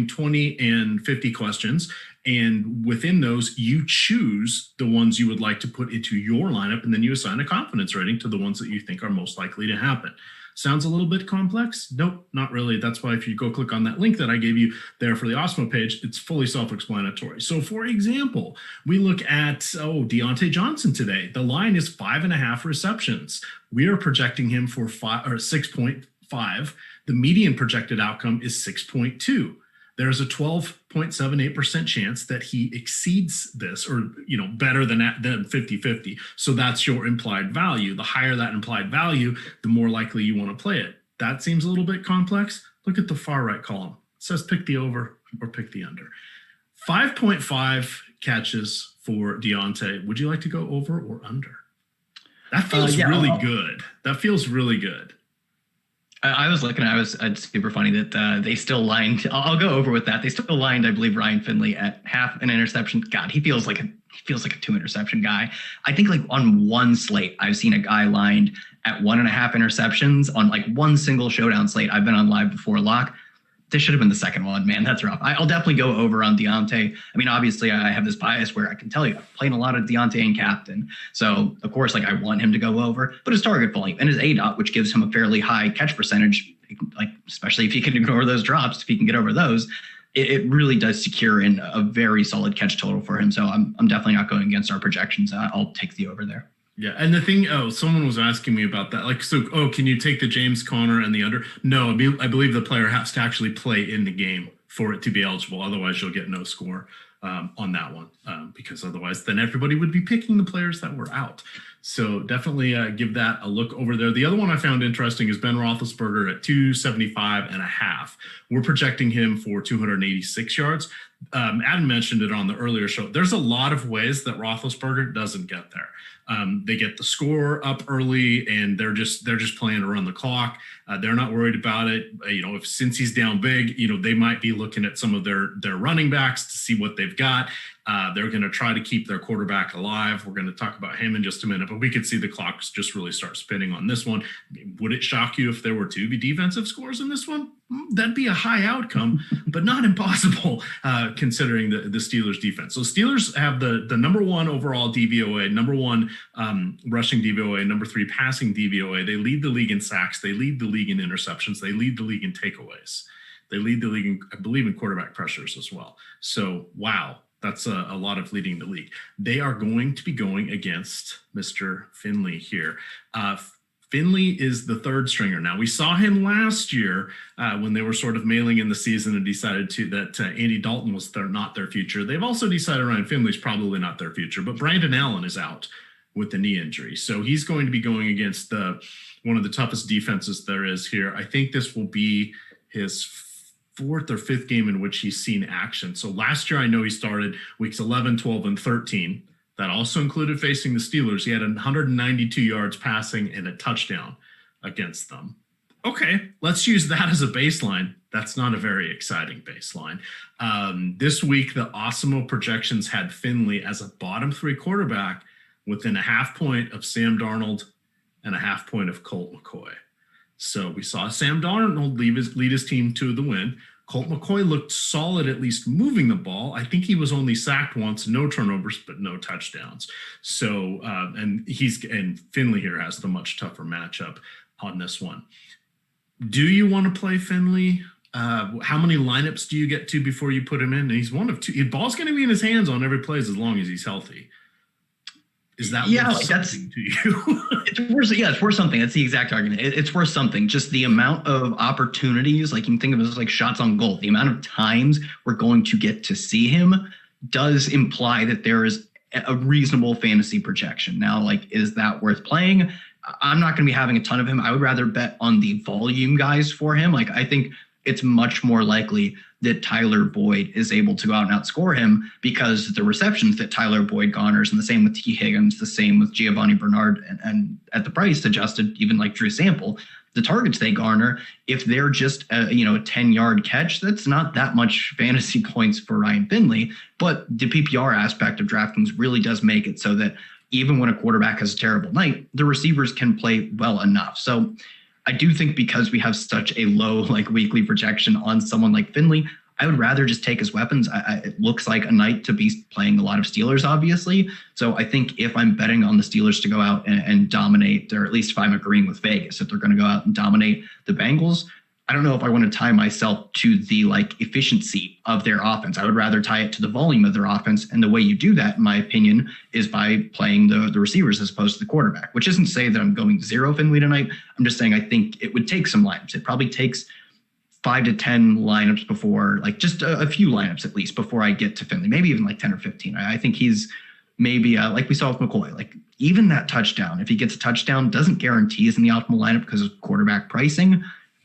20 and 50 questions. And within those, you choose the ones you would like to put into your lineup, and then you assign a confidence rating to the ones that you think are most likely to happen. Sounds a little bit complex? Nope, not really. That's why if you go click on that link that I gave you there for the Awesemo page, it's fully self-explanatory. So for example, we look at, Deontay Johnson today. The line is 5.5 receptions. We are projecting him for 6.5. The median projected outcome is 6.2. There's a 12.78% chance that he exceeds this, or better than 50-50. So that's your implied value. The higher that implied value, the more likely you want to play it. That seems a little bit complex. Look at the far right column. It says pick the over or pick the under. 5.5 catches for Deontay. Would you like to go over or under? That feels really good. That feels really good. I was looking at it's super funny that they still lined. I'll go over with that. They still lined, I believe, Ryan Finley at half an interception. God, he feels like a 2 interception guy. I think like on one slate, I've seen a guy lined at 1.5 interceptions on like one single Showdown slate. I've been on Live Before Lock. This should have been the second one, man. That's rough. I'll definitely go over on Deontay. I mean, obviously, I have this bias where I can tell you I've played a lot of Deontay and captain. So, of course, I want him to go over. But his target volume and his ADOT, which gives him a fairly high catch percentage, especially if he can ignore those drops, if he can get over those, it really does secure in a very solid catch total for him. So I'm definitely not going against our projections. I'll take the over there. Yeah, and the thing, someone was asking me about that. Can you take the James Conner and the under? No, I believe the player has to actually play in the game for it to be eligible. Otherwise, you'll get no score on that one, because otherwise then everybody would be picking the players that were out. So definitely give that a look over there. The other one I found interesting is Ben Roethlisberger at 275.5. We're projecting him for 286 yards. Adam mentioned it on the earlier show. There's a lot of ways that Roethlisberger doesn't get there. They get the score up early, and they're just playing to run the clock. They're not worried about it. Since he's down big, they might be looking at some of their running backs to see what they've got. They're going to try to keep their quarterback alive. We're going to talk about him in just a minute, but we could see the clocks just really start spinning on this one. Would it shock you if there were 2 defensive scores in this one? That'd be a high outcome, but not impossible considering the Steelers defense. So Steelers have the number 1 overall DVOA, number 1 rushing DVOA, number 3 passing DVOA. They lead the league in sacks. They lead the league in interceptions. They lead the league in takeaways. They lead the league in, I believe, in quarterback pressures as well. So, wow. That's a lot of leading the league. They are going to be going against Mr. Finley here. Finley is the third stringer. Now, we saw him last year when they were sort of mailing in the season and decided that Andy Dalton was not their future. They've also decided Ryan Finley's probably not their future, but Brandon Allen is out with the knee injury. So he's going to be going against one of the toughest defenses there is here. I think this will be his 4th or 5th game in which he's seen action. So last year, I know he started weeks 11, 12, and 13. That also included facing the Steelers. He had 192 yards passing and a touchdown against them. Okay, let's use that as a baseline. That's not a very exciting baseline. This week, the Awesemo projections had Finley as a bottom 3 quarterback within a half point of Sam Darnold and a half point of Colt McCoy. So we saw Sam Darnold lead his team to the win. Colt McCoy looked solid, at least moving the ball. I think he was only sacked once, no turnovers, but no touchdowns. So, and Finley here has the much tougher matchup on this one. Do you want to play Finley? How many lineups do you get to before you put him in? He's one of 2. The ball's going to be in his hands on every play as long as he's healthy. Is that worth something to you? It's worth something. That's the exact argument. It's worth something. Just the amount of opportunities, like you can think of it as like shots on goal. The amount of times we're going to get to see him does imply that there is a reasonable fantasy projection. Now, is that worth playing? I'm not going to be having a ton of him. I would rather bet on the volume guys for him. I think it's much more likely that Tyler Boyd is able to go out and outscore him because the receptions that Tyler Boyd garners, and the same with T. Higgins, the same with Giovanni Bernard, and at the price adjusted, even like Drew Sample, the targets they garner, if they're just a 10-yard catch, that's not that much fantasy points for Ryan Finley. But the PPR aspect of DraftKings really does make it so that even when a quarterback has a terrible night, the receivers can play well enough. So I do think because we have such a low weekly projection on someone like Finley, I would rather just take his weapons. It looks like a night to be playing a lot of Steelers, obviously. So I think if I'm betting on the Steelers to go out and dominate, or at least if I'm agreeing with Vegas, if they're going to go out and dominate the Bengals, I don't know if I want to tie myself to the efficiency of their offense. I would rather tie it to the volume of their offense. And the way you do that, in my opinion, is by playing the receivers as opposed to the quarterback, which isn't say that I'm going 0 Finley tonight. I'm just saying I think it would take some lineups. It probably takes 5 to 10 lineups before, just a few lineups at least before I get to Finley, maybe even 10 or 15. I think he's maybe like we saw with McCoy, even that touchdown, if he gets a touchdown, doesn't guarantee he's in the optimal lineup because of quarterback pricing.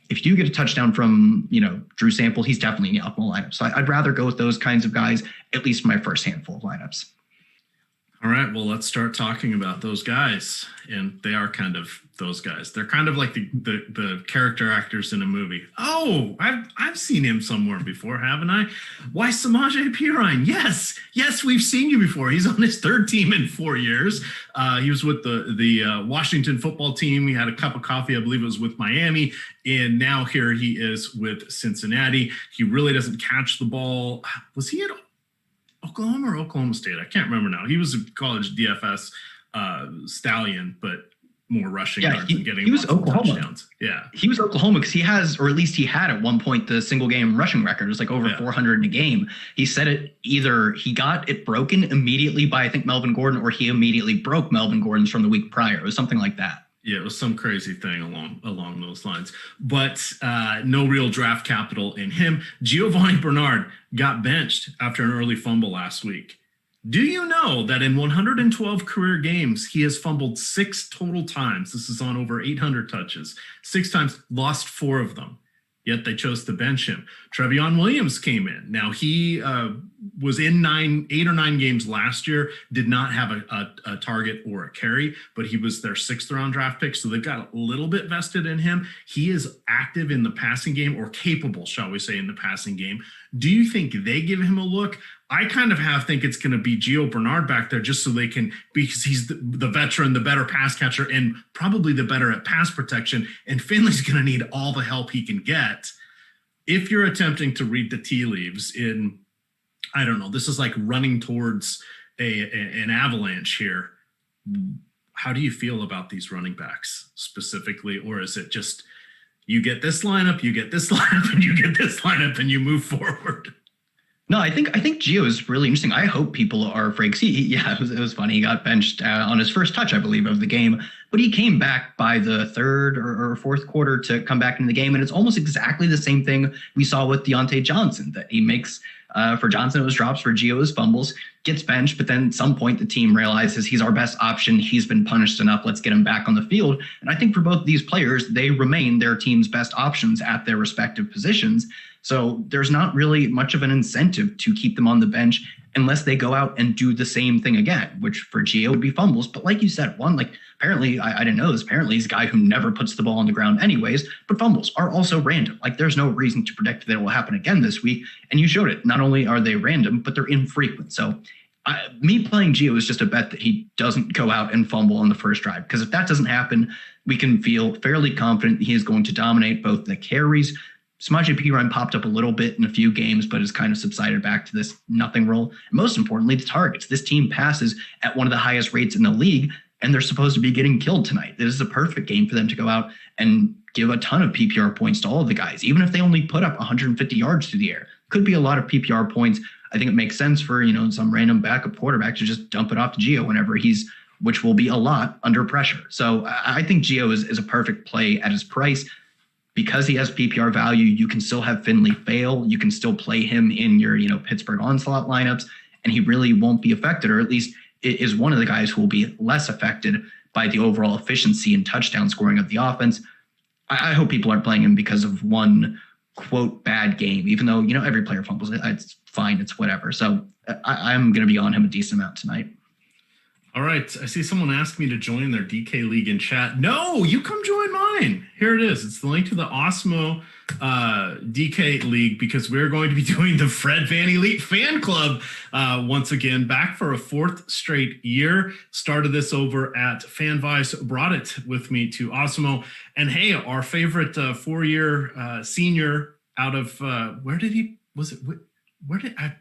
If you do get a touchdown from, Drew Sample, he's definitely in the optimal lineup. So I'd rather go with those kinds of guys, at least my first handful of lineups. All right, well, let's start talking about those guys. And they are kind of those guys. They're kind of like the character actors in a movie. Oh, I've seen him somewhere before, haven't I? Why, Samaje Perine? Yes, we've seen you before. He's on his 3rd team in 4 years. He was with the Washington football team. He had a cup of coffee, I believe it was with Miami. And now here he is with Cincinnati. He really doesn't catch the ball. Was he at Oklahoma or Oklahoma State? I can't remember now. He was a college DFS stallion, but more rushing yards and getting lots of touchdowns. Yeah. He was Oklahoma because he has, or at least he had at one point, the single game rushing record. It was over 400 in a game. He said it either he got it broken immediately by, I think, Melvin Gordon, or he immediately broke Melvin Gordon's from the week prior. It was something like that. Yeah, it was some crazy thing along those lines. But no real draft capital in him. Giovanni Bernard got benched after an early fumble last week. Do you know that in 112 career games, he has fumbled 6 total times? This is on over 800 touches. 6 times, lost 4 of them. Yet they chose to bench him. Trevion Williams came in. Now, he was in 8 or 9 games last year, did not have a target or a carry, but he was their 6th round draft pick, so they've got a little bit vested in him. He is active in the passing game, or capable, shall we say, in the passing game. Do you think they give him a look? I kind of think it's going to be Gio Bernard back there just so they can, because he's the veteran, the better pass catcher, and probably the better at pass protection. And Finley's going to need all the help he can get. If you're attempting to read the tea leaves in, I don't know, this is like running towards an avalanche here. How do you feel about these running backs specifically? Or is it just you get this lineup, you get this lineup, and you get this lineup, and you move forward? No, I think Gio is really interesting. I hope people are afraid. It was funny. He got benched on his first touch, I believe, of the game, but he came back by the 3rd or 4th quarter to come back into the game, and it's almost exactly the same thing we saw with Deontay Johnson, that he makes for Johnson it was drops, for Gio it was fumbles, gets benched, but then at some point the team realizes he's our best option. He's been punished enough. Let's get him back on the field. And I think for both these players, they remain their team's best options at their respective positions. So there's not really much of an incentive to keep them on the bench unless they go out and do the same thing again, which for Gio would be fumbles. But like you said, apparently, I didn't know this, apparently he's a guy who never puts the ball on the ground anyways, but fumbles are also random. Like, there's no reason to predict that it will happen again this week. And you showed it. Not only are they random, but they're infrequent. So me playing Gio is just a bet that he doesn't go out and fumble on the first drive. Because if that doesn't happen, we can feel fairly confident he is going to dominate both the carries. Samaje Perine popped up a little bit in a few games, but has kind of subsided back to this nothing role. And most importantly, the targets. This team passes at one of the highest rates in the league, and they're supposed to be getting killed tonight. This is a perfect game for them to go out and give a ton of PPR points to all of the guys, even if they only put up 150 yards through the air. Could be a lot of PPR points. I think it makes sense for, some random backup quarterback to just dump it off to Gio whenever which will be a lot, under pressure. So I think Gio is a perfect play at his price. Because he has PPR value, you can still have Finley fail. You can still play him in your, Pittsburgh onslaught lineups, and he really won't be affected, or at least is one of the guys who will be less affected by the overall efficiency and touchdown scoring of the offense. I hope people aren't playing him because of one, quote, bad game, even though, every player fumbles. It's fine. It's whatever. So I'm going to be on him a decent amount tonight. All right. I see someone asked me to join their DK League in chat. No, you come join mine. Here it is. It's the link to the Awesemo DK League, because we're going to be doing the Fred Van Elite Fan Club once again, back for a 4th straight year. Started this over at FanVice, brought it with me to Awesemo. And hey, our favorite 4-year senior out of I'm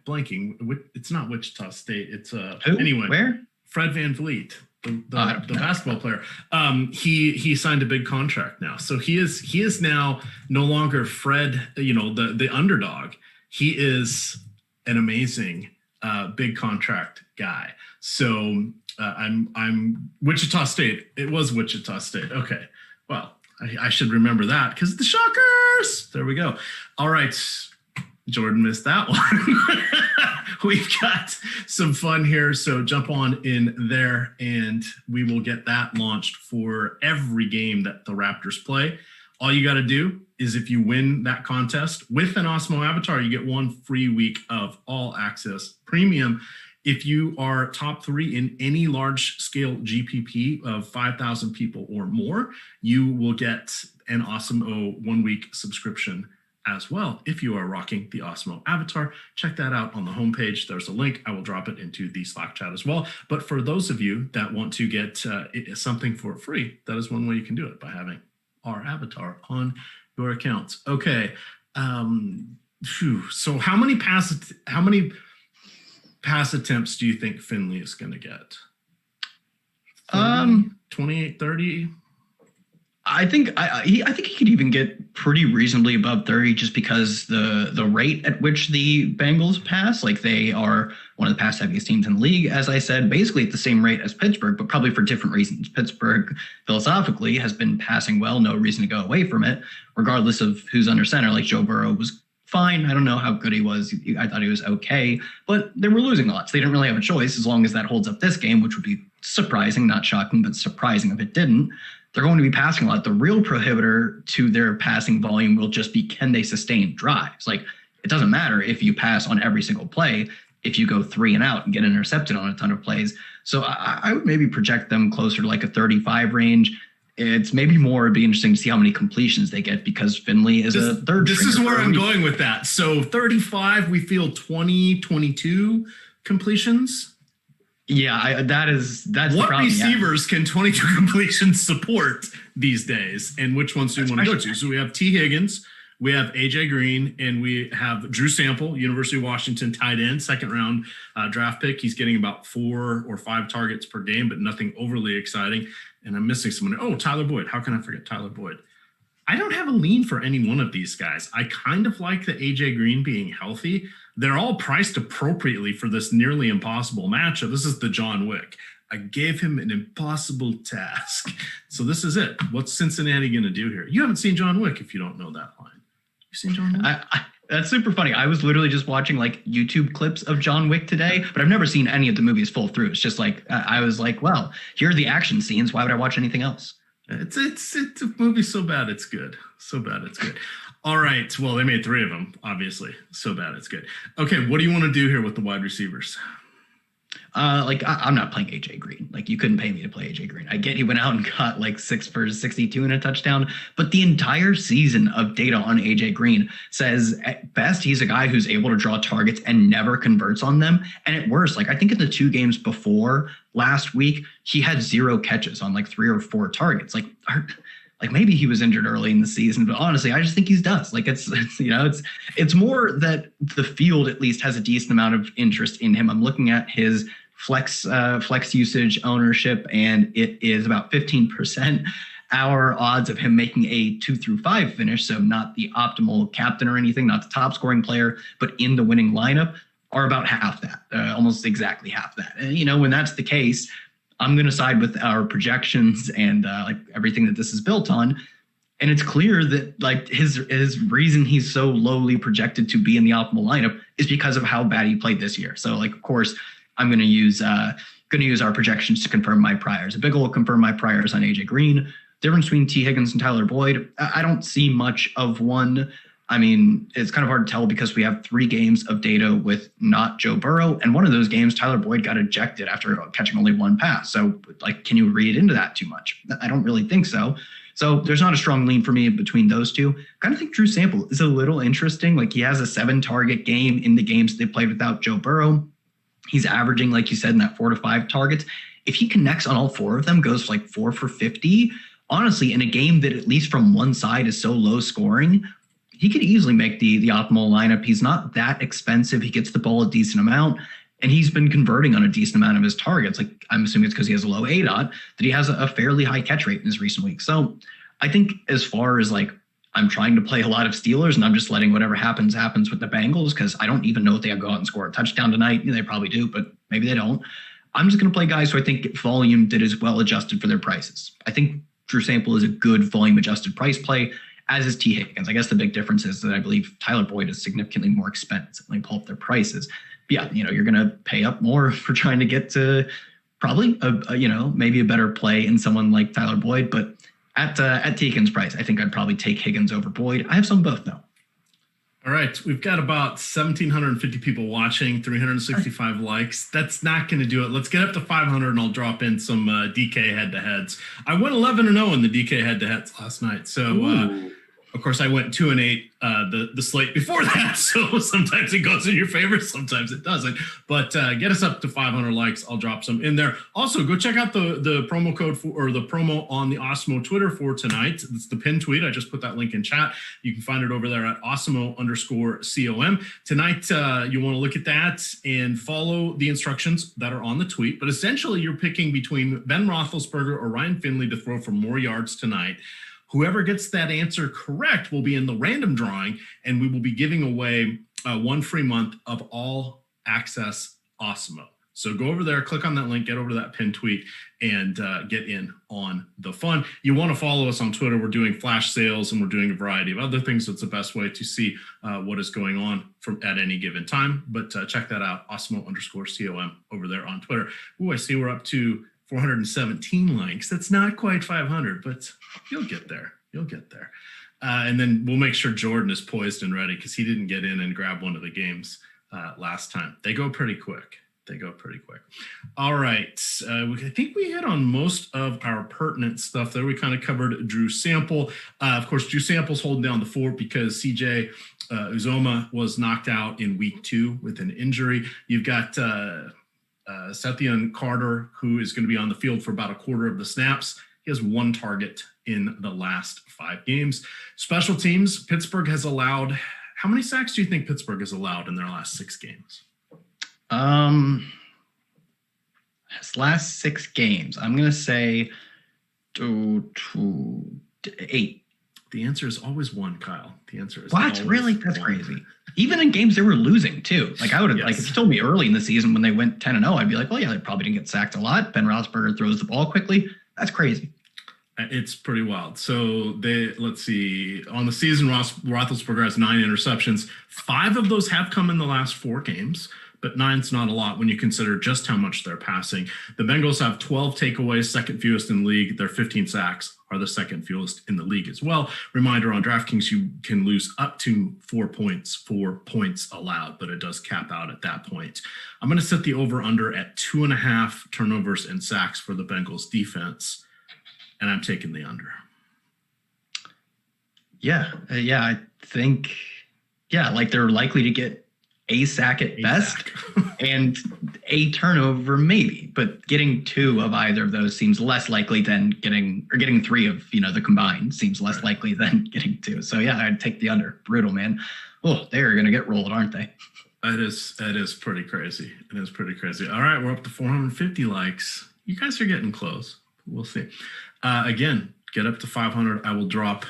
blanking. It's not Wichita State. It's anyway. Where? Fred Van Vliet, the basketball player. He signed a big contract now, so he is now no longer Fred, the underdog. He is an amazing big contract guy. So I'm Wichita State. It was Wichita State. Okay, well I should remember that because the Shockers. There we go. All right. Jordan missed that one. We've got some fun here, so jump on in there, and we will get that launched for every game that the Raptors play. All you got to do is, if you win that contest with an Awesemo avatar, you get 1 free week of All Access Premium. If you are top 3 in any large-scale GPP of 5,000 people or more, you will get an Awesemo 1-week subscription as well. If you are rocking the Awesemo avatar, check that out on the homepage. There's a link. I will drop it into the Slack chat as well. But for those of you that want to get something for free, that is one way you can do it, by having our avatar on your accounts. Okay. So how many pass attempts do you think Finley is going to get? 28, 30? I think he could even get pretty reasonably above 30, just because the rate at which the Bengals pass, like, they are one of the pass heaviest teams in the league, as I said, basically at the same rate as Pittsburgh, but probably for different reasons. Pittsburgh philosophically has been passing well, no reason to go away from it, regardless of who's under center. Like, Joe Burrow was fine. I don't know how good he was. I thought he was okay, but they were losing a lot. So they didn't really have a choice as long as that holds up this game, which would be surprising, not shocking, but surprising if it didn't. They're going to be passing a lot. The real prohibitor to their passing volume will just be, can they sustain drives? Like, it doesn't matter if you pass on every single play, if you go 3 and out and get intercepted on a ton of plays. So I would maybe project them closer to like a 35 range. It's maybe more, it'd be interesting to see how many completions they get because Finley is a third. This is where I'm going with that. So 35, we feel 20, 22 completions. Yeah, that's what receivers can 22 completions support these days, and which ones do you want to go to? So we have T. Higgins, we have AJ Green, and we have Drew Sample, University of Washington tight end, second round draft pick. He's getting about 4 or 5 targets per game, but nothing overly exciting. And I'm missing someone. Oh, Tyler Boyd. How can I forget Tyler Boyd? I don't have a lean for any one of these guys. I kind of like the AJ Green being healthy. They're all priced appropriately for this nearly impossible matchup. This is the John Wick. I gave him an impossible task. So this is it. What's Cincinnati going to do here? You haven't seen John Wick if you don't know that line. You seen John Wick? That's super funny. I was literally just watching like YouTube clips of John Wick today, but I've never seen any of the movies full through. It's just like, I was like, well, here are the action scenes. Why would I watch anything else? It's a movie so bad it's good. So bad it's good. All right. Well, they made 3 of them, obviously. So bad it's good. Okay, what do you want to do here with the wide receivers? I'm not playing AJ Green. Like, you couldn't pay me to play AJ Green. I get he went out and got like 6 for 62 and a touchdown, but the entire season of data on AJ Green says at best he's a guy who's able to draw targets and never converts on them. And at worst, like I think in the 2 games before last week, he had 0 catches on like 3 or 4 targets. Like maybe he was injured early in the season, but honestly, I just think he's dust. Like it's more that the field at least has a decent amount of interest in him. I'm looking at his flex usage ownership, and it is about 15%. Our odds of him making a 2 through 5 finish, so not the optimal captain or anything, not the top scoring player, but in the winning lineup, are about half that, almost exactly half that. And, when that's the case, I'm going to side with our projections and like everything that this is built on. And it's clear that like his reason he's so lowly projected to be in the optimal lineup is because of how bad he played this year. So like, of course, I'm going to use our projections to confirm my priors. A big will confirm my priors on AJ Green. Difference between T. Higgins and Tyler Boyd, I don't see much of one. I mean, it's kind of hard to tell because we have 3 games of data with not Joe Burrow. And one of those games, Tyler Boyd got ejected after catching only 1 pass. So like, can you read into that too much? I don't really think so. So there's not a strong lean for me between those two. I kind of think Drew Sample is a little interesting. Like he has a 7 target game in the games they played without Joe Burrow. He's averaging, like you said, in that 4 to 5 targets. If he connects on all 4 of them, goes like 4 for 50, honestly, in a game that at least from one side is so low scoring, he could easily make the optimal lineup. He's not that expensive. He gets the ball a decent amount, and he's been converting on a decent amount of his targets. Like I'm assuming it's because he has a low ADOT that he has a fairly high catch rate in his recent weeks. So I think as far as like, I'm trying to play a lot of Steelers and I'm just letting whatever happens with the Bengals because I don't even know if they go out and score a touchdown tonight. They probably do, but maybe they don't. I'm just going to play guys who I think volume that is well adjusted for their prices. I think Drew Sample is a good volume adjusted price play, as is T. Higgins. I guess the big difference is that I believe Tyler Boyd is significantly more expensive. They pull up their prices. But yeah, you're going to pay up more for trying to get to probably maybe a better play in someone like Tyler Boyd. But at T. Higgins' price, I think I'd probably take Higgins over Boyd. I have some both though. All right, we've got about 1,750 people watching, 365 likes. That's not going to do it. Let's get up to 500, and I'll drop in some DK head-to-heads. I went 11-0 in the DK head-to-heads last night. So, of course, I went 2-8 the slate before that. So sometimes it goes in your favor, sometimes it doesn't. But get us up to 500 likes. I'll drop some in there. Also, go check out the promo code or the promo on the Awesemo Twitter for tonight. It's the pinned tweet. I just put that link in chat. You can find it over there at Awesemo_COM. Tonight, you want to look at that and follow the instructions that are on the tweet. But essentially, you're picking between Ben Roethlisberger or Ryan Finley to throw for more yards tonight. Whoever gets that answer correct will be in the random drawing, and we will be giving away 1 free month of all access Awesemo. So go over there, click on that link, get over to that pinned tweet, and get in on the fun. You want to follow us on Twitter. We're doing flash sales and we're doing a variety of other things. So it's the best way to see what is going on at any given time. But check that out, Awesemo_COM over there on Twitter. Ooh, I see we're up to 417 likes. That's not quite 500, but you'll get there. You'll get there. And then we'll make sure Jordan is poised and ready because he didn't get in and grab one of the games last time. They go pretty quick. All right. I think we hit on most of our pertinent stuff there. We kind of covered Drew Sample. Of course, Drew Sample's holding down the fort because CJ Uzomah was knocked out in week 2 with an injury. You've got Sethian Carter, who is going to be on the field for about a quarter of the snaps. He has 1 target in the last 5 games. Special teams, Pittsburgh has allowed, how many sacks do you think Pittsburgh has allowed in their last 6 games? His last 6 games, I'm going to say 8. The answer is always 1, Kyle. The answer is what? Really? That's 1. Crazy. Even in games they were losing too. Like I would have, like if you told me early in the season when they went 10-0, I'd be like, well, yeah, they probably didn't get sacked a lot. Ben Roethlisberger throws the ball quickly. That's crazy. It's pretty wild. So let's see, on the season, Roethlisberger has 9 interceptions. 5 of those have come in the last 4 games, but 9's not a lot when you consider just how much they're passing. The Bengals have 12 takeaways, second fewest in the league. Their 15 sacks are the second fewest in the league as well. Reminder, on DraftKings, you can lose up to 4 points for points allowed, but it does cap out at that point. I'm going to set the over-under at 2.5 turnovers and sacks for the Bengals defense. And I'm taking the under. I think, like they're likely to get a sack at best and a turnover maybe, but getting 2 of either of those seems less likely than getting 3 of, the combined seems less likely than getting 2. So I'd take the under. Brutal, man. Oh, they're going to get rolled, aren't they? That is pretty crazy. It is pretty crazy. All right, we're up to 450 likes. You guys are getting close. We'll see. Again, get up to 500. I will drop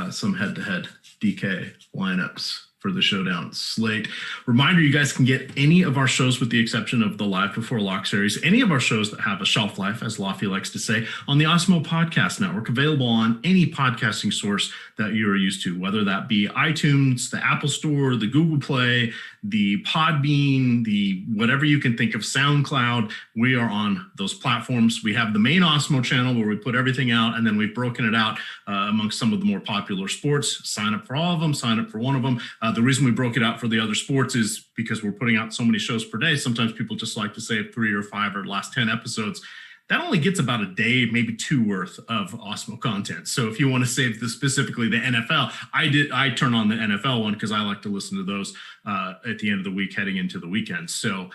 some head-to-head DK lineups for the Showdown slate. Reminder, you guys can get any of our shows with the exception of the Live Before Lock series, any of our shows that have a shelf life, as Lofty likes to say, on the Awesemo Podcast Network, available on any podcasting source that you are used to, whether that be iTunes, the Apple Store, the Google Play, the Podbean, the whatever you can think of, SoundCloud. We are on those platforms. We have the main Awesemo channel where we put everything out, and then we've broken it out amongst some of the more popular sports. Sign up for all of them, sign up for one of them. The reason we broke it out for the other sports is because we're putting out so many shows per day. Sometimes people just like to save 3 or 5 or last 10 episodes. That only gets about a day, maybe 2 worth of Awesemo content. So if you want to save specifically the NFL, I turn on the NFL one because I like to listen to those at the end of the week heading into the weekend. So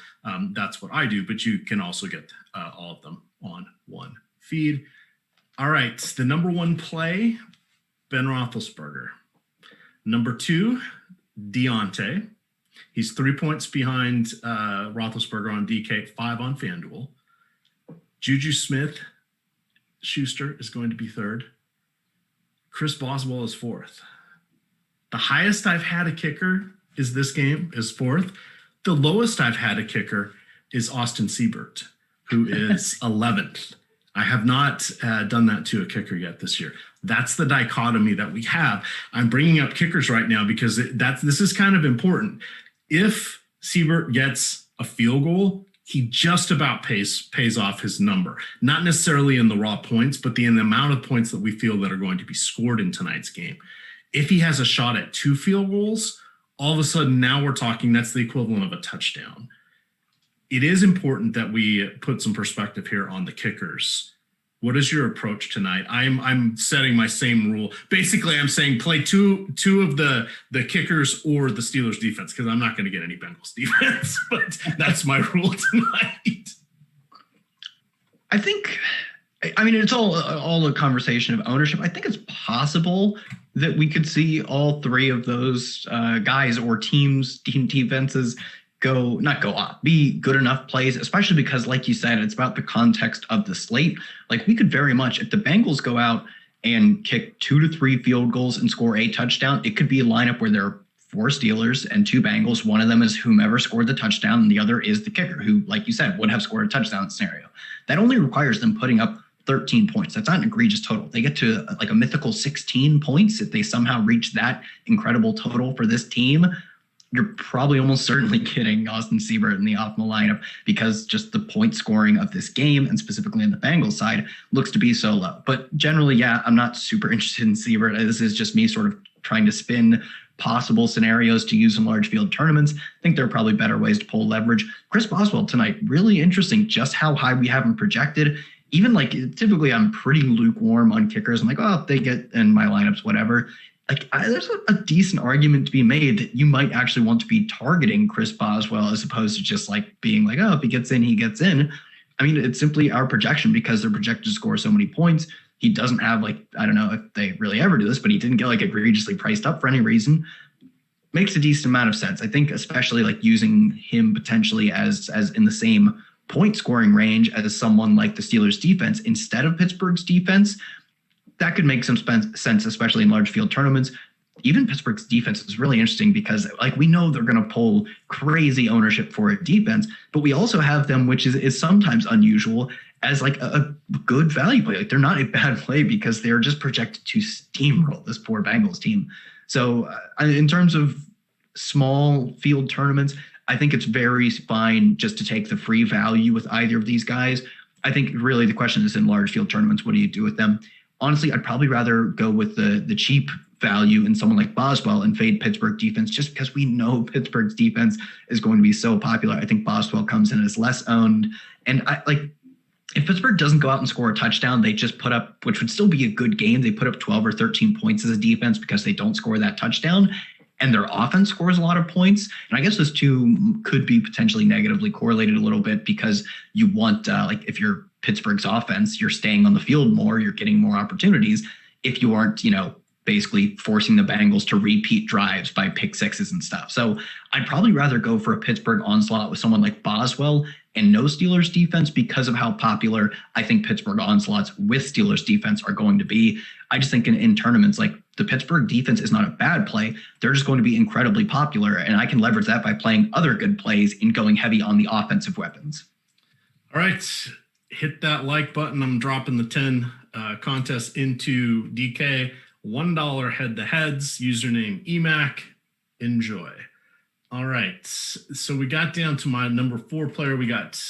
that's what I do, but you can also get all of them on one feed. All right, the number 1 play, Ben Roethlisberger. Number 2, Deontay. He's 3 points behind Roethlisberger on DK, 5 on FanDuel. Juju Smith-Schuster is going to be 3rd. Chris Boswell is 4th. The highest I've had a kicker is this game, is 4th. The lowest I've had a kicker is Austin Seibert, who is 11th. I have not done that to a kicker yet this year. That's the dichotomy that we have. I'm bringing up kickers right now because this is kind of important. If Seibert gets a field goal, he just about pays off his number. Not necessarily in the raw points, but in the amount of points that we feel that are going to be scored in tonight's game. If he has a shot at 2 field goals, all of a sudden now we're talking that's the equivalent of a touchdown. It is important that we put some perspective here on the kickers. What is your approach tonight? I'm setting my same rule. Basically, I'm saying play two of the kickers or the Steelers defense because I'm not going to get any Bengals defense, but that's my rule tonight. I think, it's all a conversation of ownership. I think it's possible that we could see all 3 of those guys or team defenses be good enough plays, especially because, like you said, it's about the context of the slate. Like we could very much, if the Bengals go out and kick 2 to 3 field goals and score a touchdown, it could be a lineup where they're 4 Steelers and 2 Bengals. One of them is whomever scored the touchdown, and the other is the kicker, who, like you said, would have scored a touchdown scenario. That only requires them putting up 13 points. That's not an egregious total. They get to like a mythical 16 points. If they somehow reach that incredible total for this team, you're probably almost certainly getting Austin Seibert in the optimal lineup, because just the point scoring of this game, and specifically on the Bengals side, looks to be so low. But generally, yeah, I'm not super interested in Seibert. This is just me sort of trying to spin possible scenarios to use in large field tournaments. I think there are probably better ways to pull leverage. Chris Boswell tonight, really interesting just how high we have him projected. Even like typically I'm pretty lukewarm on kickers. I'm like, oh, they get in my lineups, whatever. Like there's a decent argument to be made that you might actually want to be targeting Chris Boswell as opposed to just like being like, oh, if he gets in, he gets in. I mean, it's simply our projection because they're projected to score so many points. He doesn't have like, I don't know if they really ever do this, but he didn't get like egregiously priced up for any reason. Makes a decent amount of sense. I think especially like using him potentially as in the same point scoring range as someone like the Steelers defense instead of Pittsburgh's defense, that could make some sense, especially in large field tournaments. Even Pittsburgh's defense is really interesting because like we know they're going to pull crazy ownership for a defense, but we also have them, which is sometimes unusual, as like a good value play. Like they're not a bad play because they're just projected to steamroll this poor Bengals team. So in terms of small field tournaments, I think it's very fine just to take the free value with either of these guys. I think really the question is in large field tournaments, what do you do with them? Honestly, I'd probably rather go with the cheap value in someone like Boswell and fade Pittsburgh defense just because we know Pittsburgh's defense is going to be so popular. I think Boswell comes in as less owned. And if Pittsburgh doesn't go out and score a touchdown, they just put up, which would still be a good game, they put up 12 or 13 points as a defense because they don't score that touchdown. And their offense scores a lot of points. And I guess those two could be potentially negatively correlated a little bit because you want, like if you're Pittsburgh's offense, you're staying on the field more, you're getting more opportunities. If you aren't, basically forcing the Bengals to repeat drives by pick sixes and stuff. So I'd probably rather go for a Pittsburgh onslaught with someone like Boswell and no Steelers defense because of how popular I think Pittsburgh onslaughts with Steelers defense are going to be. I just think in tournaments, like the Pittsburgh defense is not a bad play. They're just going to be incredibly popular. And I can leverage that by playing other good plays in going heavy on the offensive weapons. All right. Hit that like button. I'm dropping the 10 contest into DK. $1 head-to-heads, username EMac. Enjoy. All right. So we got down to my number 4 player. We got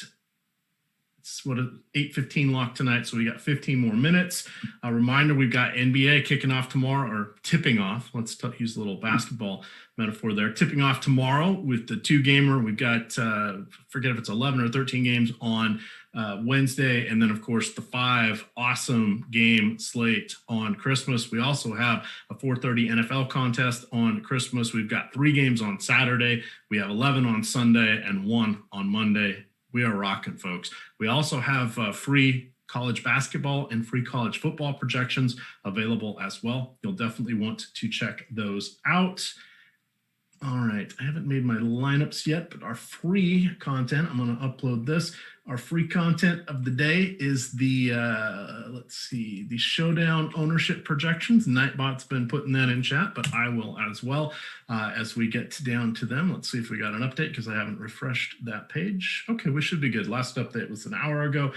8:15 lock tonight, so we got 15 more minutes. A reminder, we've got NBA kicking off tomorrow, or tipping off. Let's use a little basketball metaphor there. Tipping off tomorrow with the 2-gamer. We've got, forget if it's 11 or 13 games on Wednesday, and then, of course, the 5 awesome game slate on Christmas. We also have a 4:30 NFL contest on Christmas. We've got 3 games on Saturday. We have 11 on Sunday and 1 on Monday. We are rocking, folks. We also have free college basketball and free college football projections available as well. You'll definitely want to check those out. All right. I haven't made my lineups yet, but our free content, I'm going to upload this. Our free content of the day is the, the Showdown ownership projections. Nightbot's been putting that in chat, but I will as well as we get down to them. Let's see if we got an update because I haven't refreshed that page. Okay, we should be good. Last update was an hour ago.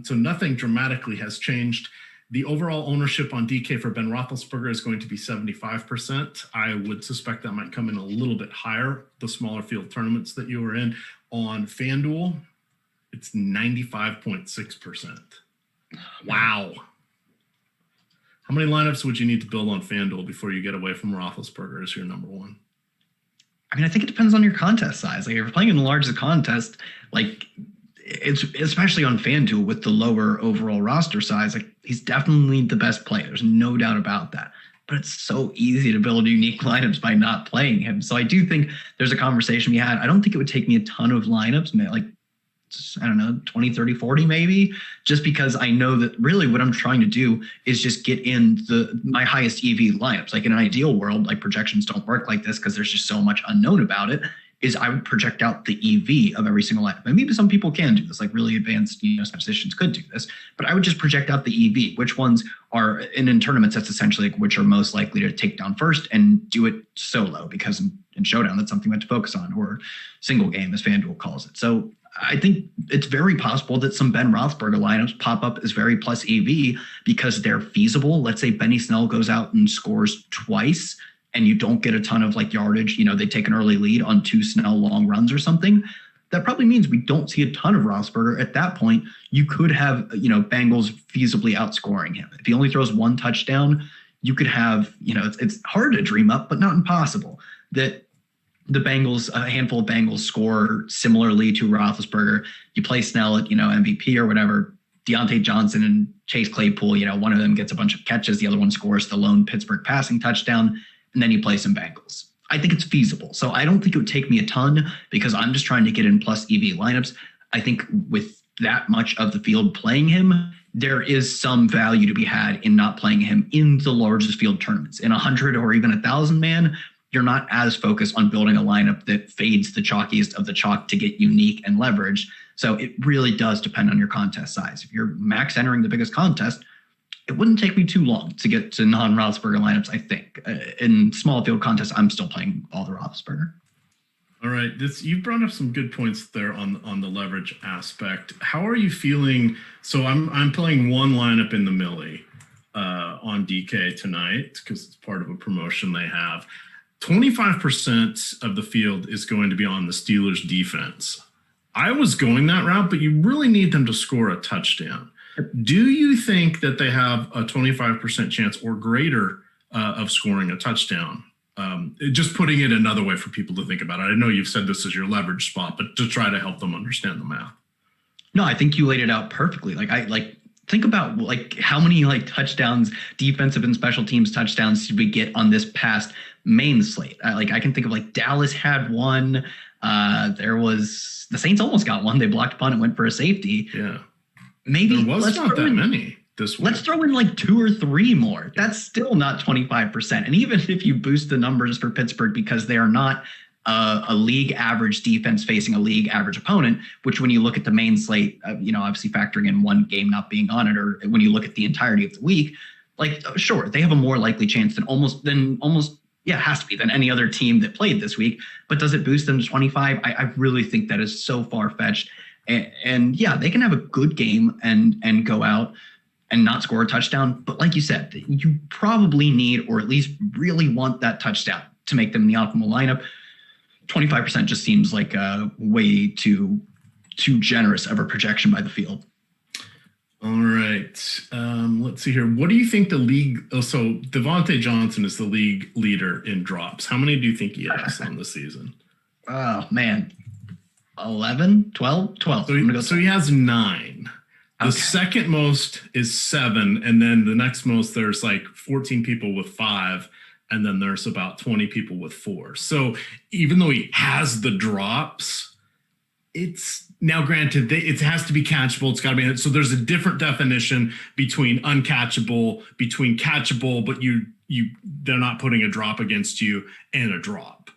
So nothing dramatically has changed. The overall ownership on DK for Ben Roethlisberger is going to be 75%. I would suspect that might come in a little bit higher, the smaller field tournaments that you were in. On FanDuel, it's 95.6%. Wow. How many lineups would you need to build on FanDuel before you get away from Roethlisberger as your number 1? I mean, I think it depends on your contest size. Like if you're playing in the largest contest, like it's especially on FanDuel with the lower overall roster size, like he's definitely the best play. There's no doubt about that. But it's so easy to build unique lineups by not playing him. So I do think there's a conversation we had. I don't think it would take me a ton of lineups, like, I don't know, 20, 30, 40 maybe, just because I know that really what I'm trying to do is just get in my highest EV lineups. Like in an ideal world, like projections don't work like this because there's just so much unknown about it. is I would project out the EV of every single lineup. And maybe some people can do this, like really advanced statisticians could do this, but I would just project out the EV, which ones are, and in tournaments, that's essentially like which are most likely to take down first, and do it solo, because in Showdown, that's something we have to focus on, or single game, as FanDuel calls it. So I think it's very possible that some Ben Roethlisberger lineups pop up as very plus EV because they're feasible. Let's say Benny Snell goes out and scores twice, and you don't get a ton of like yardage, they take an early lead on 2 Snell long runs or something. That probably means we don't see a ton of Roethlisberger. At that point, you could have, Bengals feasibly outscoring him. If he only throws 1 touchdown, you could have, it's hard to dream up, but not impossible, that the Bengals, a handful of Bengals score similarly to Roethlisberger. You play Snell at, MVP or whatever, Deontay Johnson and Chase Claypool, one of them gets a bunch of catches, the other one scores the lone Pittsburgh passing touchdown, and then you play some Bengals. I think it's feasible. So I don't think it would take me a ton, because I'm just trying to get in plus EV lineups. I think with that much of the field playing him, there is some value to be had in not playing him in the largest field tournaments. In 100 or even 1,000 man, you're not as focused on building a lineup that fades the chalkiest of the chalk to get unique and leverage. So it really does depend on your contest size. If you're max entering the biggest contest, it wouldn't take me too long to get to non-Roethlisberger lineups, I think. In small field contests, I'm still playing all the Roethlisberger. All right, you brought up some good points there on the leverage aspect. How are you feeling? So I'm playing one lineup in the Millie on DK tonight because it's part of a promotion they have. 25% of the field is going to be on the Steelers defense. I was going that route, but you really need them to score a touchdown. Do you think that they have a 25% chance or greater of scoring a touchdown? Just putting it another way for people to think about it. I know you've said this is your leverage spot, but to try to help them understand the math. No, I think you laid it out perfectly. Think about how many touchdowns, defensive and special teams touchdowns did we get on this past main slate? I can think of Dallas had one. There was the Saints almost got one. They blocked a punt and went for a safety. Yeah. Maybe there was not that many this week. Let's throw in 2 or 3 more. That's still not 25%. And even if you boost the numbers for Pittsburgh because they are not a league average defense facing a league average opponent, which when you look at the main slate, obviously factoring in one game not being on it, or when you look at the entirety of the week, sure, they have a more likely chance than almost, it has to be, than any other team that played this week. But does it boost them to 25? I really think that is so far-fetched. And yeah, they can have a good game and go out and not score a touchdown. But like you said, you probably need, or at least really want, that touchdown to make them in the optimal lineup. 25% just seems like a way too generous of a projection by the field. All right. Let's see here. What do you think the league? So Devontae Johnson is the league leader in drops. How many do you think he has on the season? Oh, man. 11, 12. So he has 9. The second most is 7. And then the next most, there's 14 people with 5. And then there's about 20 people with 4. So even though he has the drops, it's now granted it has to be catchable. It's got to be, so there's a different definition between uncatchable, between catchable, but they're not putting a drop against you, and a drop.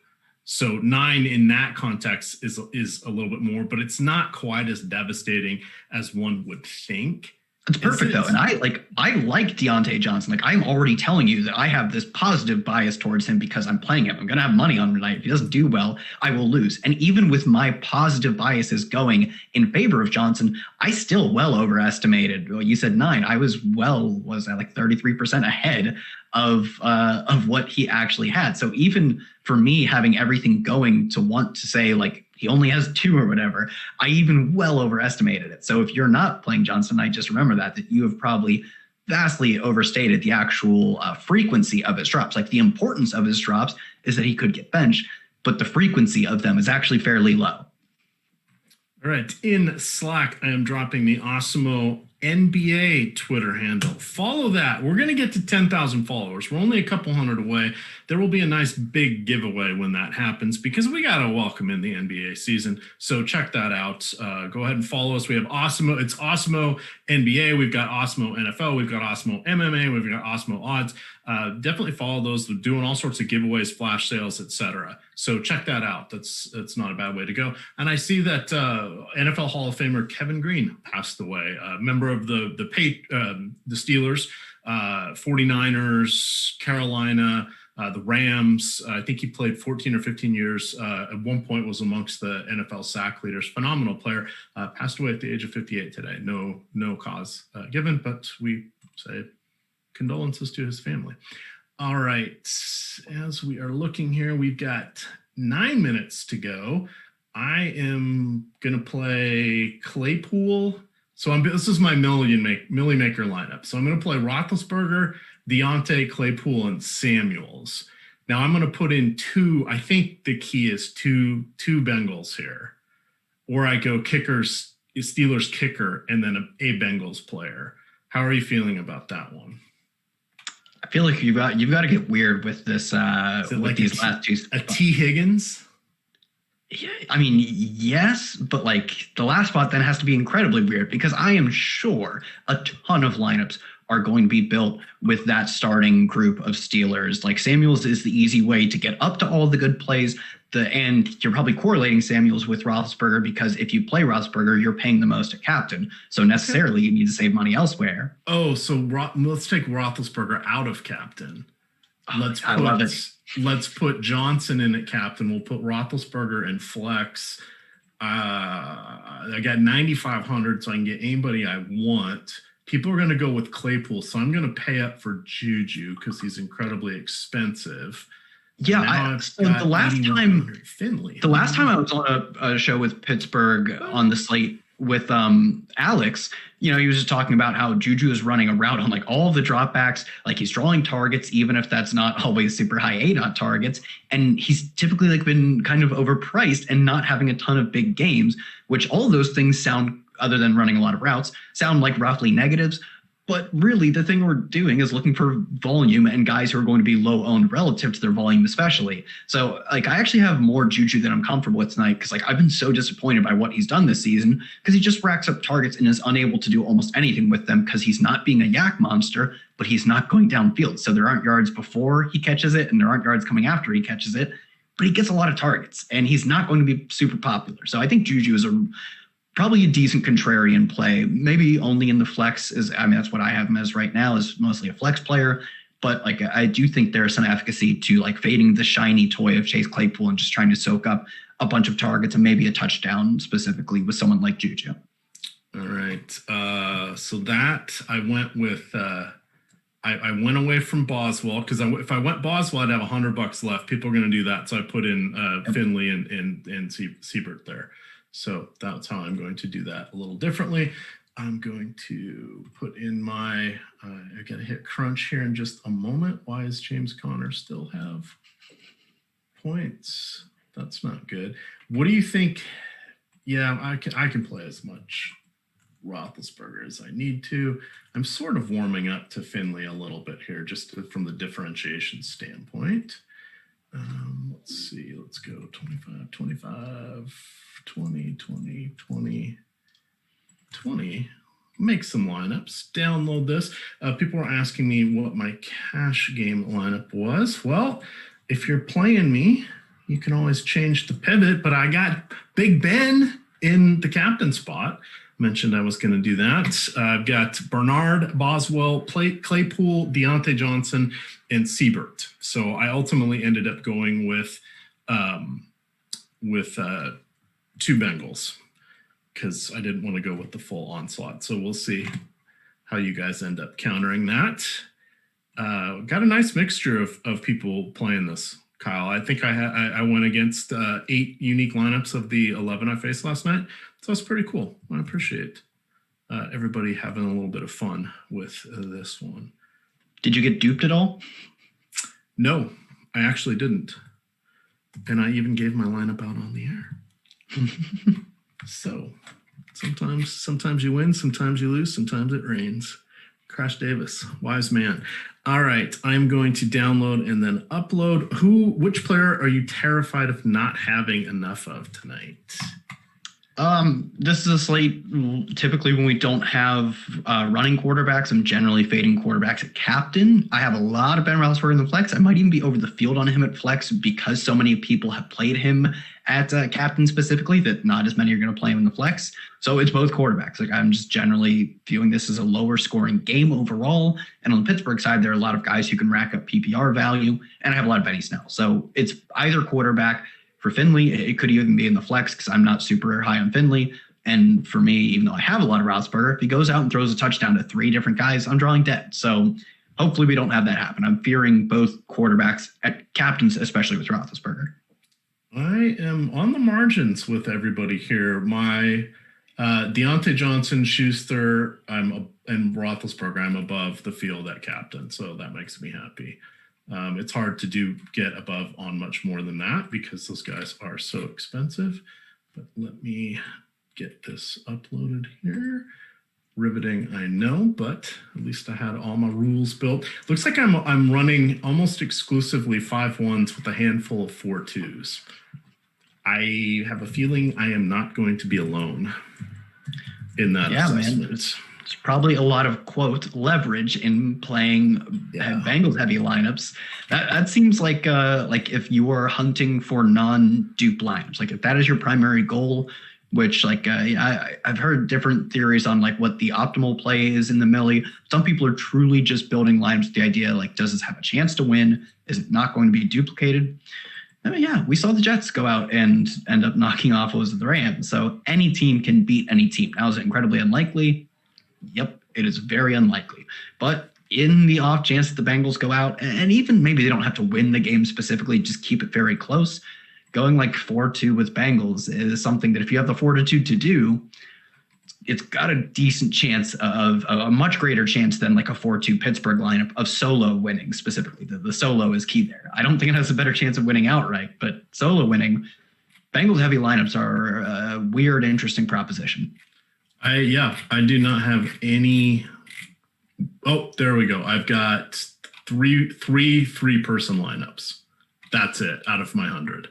So 9 in that context is a little bit more, but it's not quite as devastating as one would think. It's perfect though. And I like Deontay Johnson. I'm already telling you that I have this positive bias towards him because I'm playing him. I'm going to have money on him tonight. If he doesn't do well, I will lose. And even with my positive biases going in favor of Johnson, I still well overestimated. Well, you said 9. I was 33% ahead of what he actually had. So even for me having everything going to want to say he only has 2 or whatever, I even well overestimated it. So if you're not playing Johnson, I just remember that you have probably vastly overstated the actual frequency of his drops. The importance of his drops is that he could get benched, but the frequency of them is actually fairly low. All right. In Slack, I am dropping the Awesemo NBA Twitter handle. Follow that. We're going to get to 10,000 followers. We're only a couple hundred away. There will be a nice big giveaway when that happens because we got to welcome in the NBA season. So check that out. Go ahead and follow us. We have Awesemo. It's Awesemo NBA. We've got Awesemo NFL. We've got Awesemo MMA. We've got Awesemo Odds. Definitely follow those. They're doing all sorts of giveaways, flash sales, etc. So check that out. That's not a bad way to go. And I see that NFL Hall of Famer Kevin Green passed away, a member of the Steelers, 49ers, Carolina, the Rams. I think he played 14 or 15 years. At one point was amongst the NFL sack leaders. Phenomenal player. Passed away at the age of 58 today. No cause given, but we say condolences to his family. All right. As we are looking here, we've got 9 minutes to go. I am going to play Claypool. So this is my Millie Maker lineup. So I'm going to play Roethlisberger, Deontay, Claypool, and Samuels. Now I'm going to put in two. I think the key is two Bengals here. Or I go kickers, Steelers kicker, and then a Bengals player. How are you feeling about that one? I feel like you've got to get weird with this with like these last two. A T Higgins? Yeah, I mean, yes, but like the last spot then has to be incredibly weird because I am sure a ton of lineups are going to be built with that starting group of Steelers. Like Samuels is the easy way to get up to all the good plays. And you're probably correlating Samuels with Roethlisberger because if you play Roethlisberger, you're paying the most at captain. So necessarily you need to save money elsewhere. Oh, so let's take Roethlisberger out of captain. I love it. Let's put Johnson in at captain. We'll put Roethlisberger in flex. I got 9,500, so I can get anybody I want. People are going to go with Claypool, so I'm going to pay up for Juju because he's incredibly expensive. Yeah, the last time I was on a show with Pittsburgh on the slate with Alex, he was just talking about how Juju is running a route on like all the dropbacks, like he's drawing targets, even if that's not always super high ADOT targets. And he's typically like been kind of overpriced and not having a ton of big games, which all of those things sound, other than running a lot of routes, sound like roughly negatives. But really, the thing we're doing is looking for volume and guys who are going to be low owned relative to their volume, especially. So, like, I actually have more Juju than I'm comfortable with tonight because, like, I've been so disappointed by what he's done this season because he just racks up targets and is unable to do almost anything with them because he's not being a yak monster, but he's not going downfield. So there aren't yards before he catches it and there aren't yards coming after he catches it, but he gets a lot of targets and he's not going to be super popular. So I think Juju is probably a decent contrarian play, maybe only in the flex that's what I have him as right now, is mostly a flex player. But like, I do think there's some efficacy to like fading the shiny toy of Chase Claypool and just trying to soak up a bunch of targets and maybe a touchdown specifically with someone like Juju. All right. So that I went with, I went away from Boswell because if I went Boswell, I'd have $100 left. People are going to do that. So I put in Finley and Siebert there. So that's how I'm going to do that a little differently. I'm going to put in I got to hit crunch here in just a moment. Why does James Conner still have points? That's not good. What do you think? Yeah, I can play as much Roethlisberger as I need to. I'm sort of warming up to Finley a little bit here, just from the differentiation standpoint. Let's see. Let's go 25, 25, 20, 20, 20, 20. Make some lineups. Download this. People are asking me what my cash game lineup was. Well, if you're playing me, you can always change the pivot, but I got Big Ben in the captain spot. Mentioned I was going to do that. I've got Bernard, Boswell, Claypool, Deontay Johnson, and Siebert. So I ultimately ended up going with two Bengals because I didn't want to go with the full onslaught. So we'll see how you guys end up countering that. Got a nice mixture of people playing this, Kyle. I think I went against 8 unique lineups of the 11 I faced last night. So it's pretty cool. I appreciate everybody having a little bit of fun with this one. Did you get duped at all? No, I actually didn't. And I even gave my lineup out on the air. So sometimes you win, sometimes you lose, sometimes it rains. Crash Davis, wise man. All right, I'm going to download and then upload. Which player are you terrified of not having enough of tonight? This is a slate. Typically, when we don't have running quarterbacks, I'm generally fading quarterbacks at captain. I have a lot of Ben Roethlisberger in the flex. I might even be over the field on him at flex because so many people have played him at captain specifically that not as many are going to play him in the flex. So it's both quarterbacks. Like, I'm just generally viewing this as a lower scoring game overall. And on the Pittsburgh side, there are a lot of guys who can rack up PPR value, and I have a lot of Benny Snell. So it's either quarterback. For Finley, it could even be in the flex because I'm not super high on Finley. And for me, even though I have a lot of Roethlisberger, if he goes out and throws a touchdown to 3 different guys, I'm drawing dead. So hopefully we don't have that happen. I'm fearing both quarterbacks at captains, especially with Roethlisberger. I am on the margins with everybody here. My Deontay Johnson, Schuster, and Roethlisberger, I'm above the field at captain. So that makes me happy. It's hard to get above on much more than that because those guys are so expensive. But let me get this uploaded here. Riveting, I know, but at least I had all my rules built. Looks like I'm running almost exclusively 5-1s with a handful of 4-2s. I have a feeling I am not going to be alone in that assessment. Man. It's probably a lot of, quote, leverage in playing Bengals heavy lineups. That seems like if you are hunting for non-dupe lineups, like if that is your primary goal, which I've heard different theories on like what the optimal play is in the millie. Some people are truly just building lineups with the idea like, does this have a chance to win? Is it not going to be duplicated? I mean, we saw the Jets go out and end up knocking off what was the Rams. So any team can beat any team. Now, is it incredibly unlikely? Yep, it is very unlikely. But in the off chance that the Bengals go out, and even maybe they don't have to win the game specifically, just keep it very close, going like 4-2 with Bengals is something that if you have the fortitude to do, it's got a decent chance of a much greater chance than like a 4-2 Pittsburgh lineup of solo winning specifically. The solo is key there. I don't think it has a better chance of winning outright, but solo winning, Bengals heavy lineups are a weird, interesting proposition. I do not have any. Oh, there we go. I've got three person lineups. That's it out of my 100.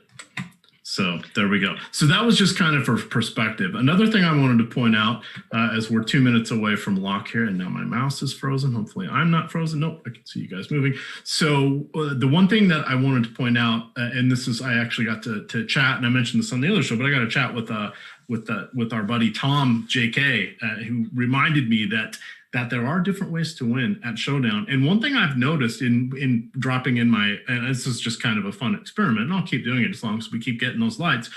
So there we go. So that was just kind of for perspective. Another thing I wanted to point out as we're 2 minutes away from lock here, and now my mouse is frozen. Hopefully I'm not frozen. Nope, I can see you guys moving. So the one thing that I wanted to point out, and this is, I actually got to chat, and I mentioned this on the other show, but I got to chat with our buddy Tom JK, who reminded me that there are different ways to win at Showdown. And one thing I've noticed in dropping in and this is just kind of a fun experiment, and I'll keep doing it as long as we keep getting those likes,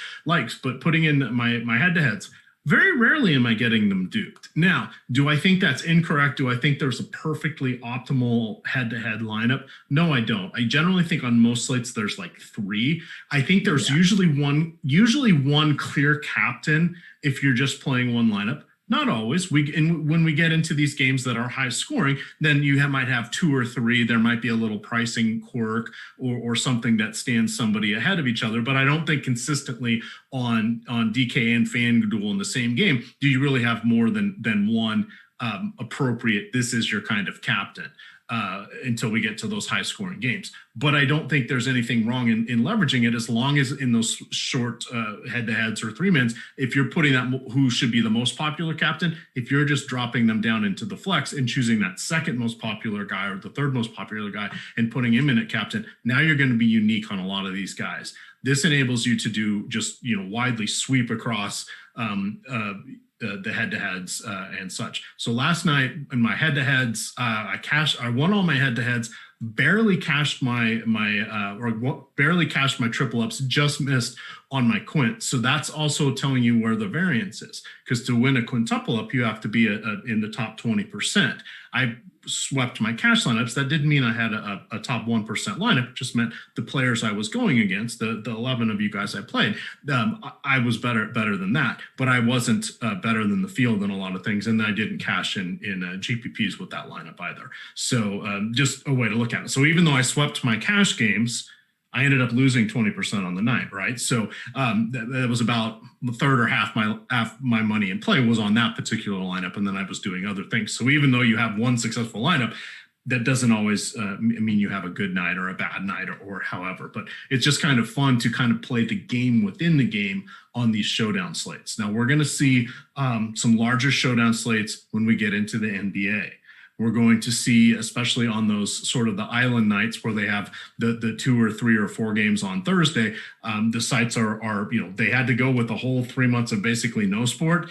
but putting in my head-to-heads, very rarely am I getting them duped. Now, do I think that's incorrect? Do I think there's a perfectly optimal head-to-head lineup? No, I don't. I generally think on most slates there's like 3. I think there's usually one clear captain if you're just playing one lineup. Not always. When we get into these games that are high scoring, then you might have 2 or 3. There might be a little pricing quirk or something that stands somebody ahead of each other. But I don't think consistently on DK and FanDuel in the same game do you really have more than one appropriate. This is your kind of captain. Until we get to those high scoring games. But I don't think there's anything wrong in leveraging it as long as in those short head-to-heads or 3-mans, if you're putting that who should be the most popular captain, if you're just dropping them down into the flex and choosing that second most popular guy or the third most popular guy and putting him in at captain, now you're going to be unique on a lot of these guys. This enables you to do just, widely sweep across the head-to-heads and such. So last night in my head-to-heads, I won all my head-to-heads, barely cashed my triple ups, just missed on my quint. So that's also telling you where the variance is, because to win a quintuple up, you have to be in the top 20%. I swept my cash lineups. That didn't mean I had a top 1% lineup. It just meant the players I was going against, the 11 of you guys I played, I was better than that, but I wasn't better than the field in a lot of things. And I didn't cash in GPPs with that lineup either. So just a way to look at it. So even though I swept my cash games, I ended up losing 20% on the night, right? So that was about a third or half my money in play was on that particular lineup, and then I was doing other things. So even though you have one successful lineup, that doesn't always mean you have a good night or a bad night or however, but it's just kind of fun to kind of play the game within the game on these showdown slates. Now we're going to see some larger showdown slates when we get into the NBA. We're going to see, especially on those sort of the island nights where they have the 2 or 3 or 4 games on Thursday, the sites are, they had to go with a whole 3 months of basically no sport.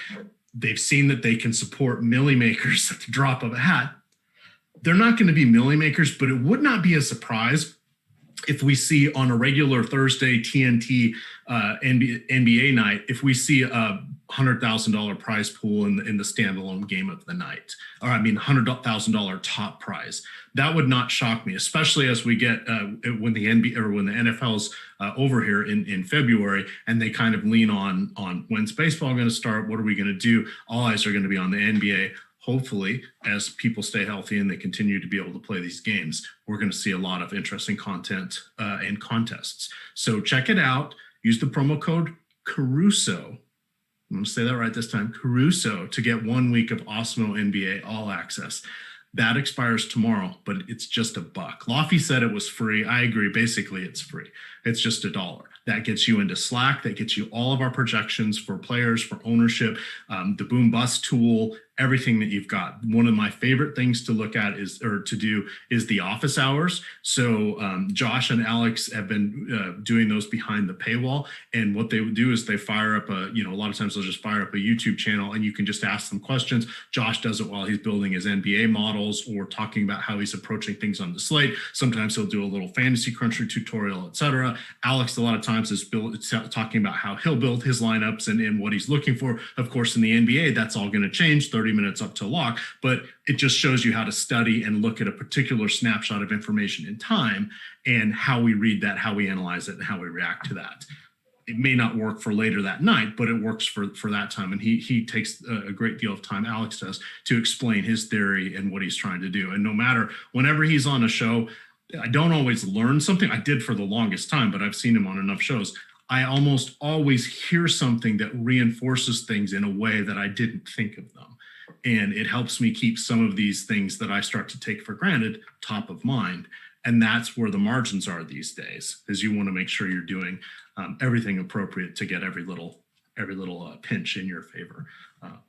They've seen that they can support milli makers at the drop of a hat. They're not going to be milli makers, but it would not be a surprise if we see on a regular Thursday TNT NBA night, if we see a $100,000 prize pool in the standalone game of the night, or $100,000 top prize. That would not shock me, especially as we get when the NBA or when the NFL's over here in February, and they kind of lean on when's baseball going to start? What are we going to do? All eyes are going to be on the NBA. Hopefully, as people stay healthy and they continue to be able to play these games, we're going to see a lot of interesting content and contests. So check it out. Use the promo code Caruso. I'm going to say that right this time, Caruso, to get 1 week of Awesemo NBA All Access. That expires tomorrow, but it's just $1. Lofty said it was free. I agree. Basically, it's free. It's just $1. That gets you into Slack. That gets you all of our projections for players, for ownership, the boom bust tool, everything that you've got. One of my favorite things to look at is the office hours. So Josh and Alex have been doing those behind the paywall. And what they would do is they fire up a lot of times they'll just fire up a YouTube channel and you can just ask them questions. Josh does it while he's building his NBA models or talking about how he's approaching things on the slate. Sometimes he'll do a little fantasy cruncher tutorial, etc. Alex, a lot of times, is talking about how he'll build his lineups and what he's looking for. Of course, in the NBA, that's all going to change 30 minutes up to lock, but it just shows you how to study and look at a particular snapshot of information in time and how we read that, how we analyze it, and how we react to that. It may not work for later that night, but it works for that time. And he takes a great deal of time, Alex does, to explain his theory and what he's trying to do. And no matter, whenever he's on a show, I don't always learn something. I did for the longest time, but I've seen him on enough shows. I almost always hear something that reinforces things in a way that I didn't think of them. And it helps me keep some of these things that I start to take for granted top of mind. And that's where the margins are these days, is you want to make sure you're doing everything appropriate to get every little pinch in your favor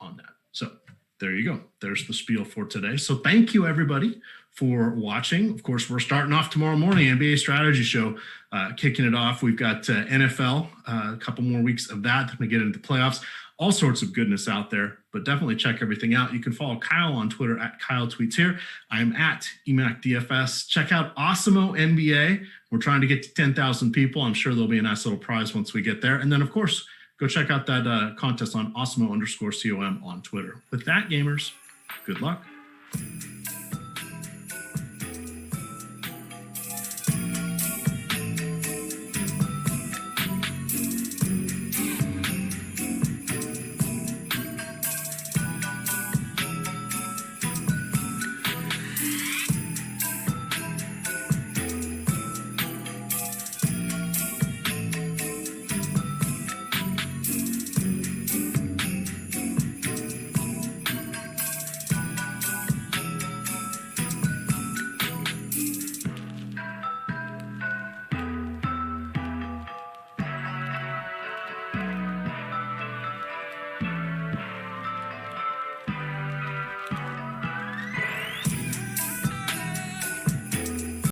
on that. So there you go. There's the spiel for today. So thank you, everybody, for watching. Of course, we're starting off tomorrow morning, NBA Strategy Show, kicking it off. We've got NFL, a couple more weeks of that. Then we get into the playoffs. All sorts of goodness out there, but definitely check everything out. You can follow Kyle on Twitter at Kyle Tweets Here. I'm at EMac DFS. Check out Awesemo NBA. We're trying to get to 10,000 people. I'm sure there'll be a nice little prize once we get there. And then, of course, go check out that contest on Awesemo_COM on Twitter. With that, gamers, good luck.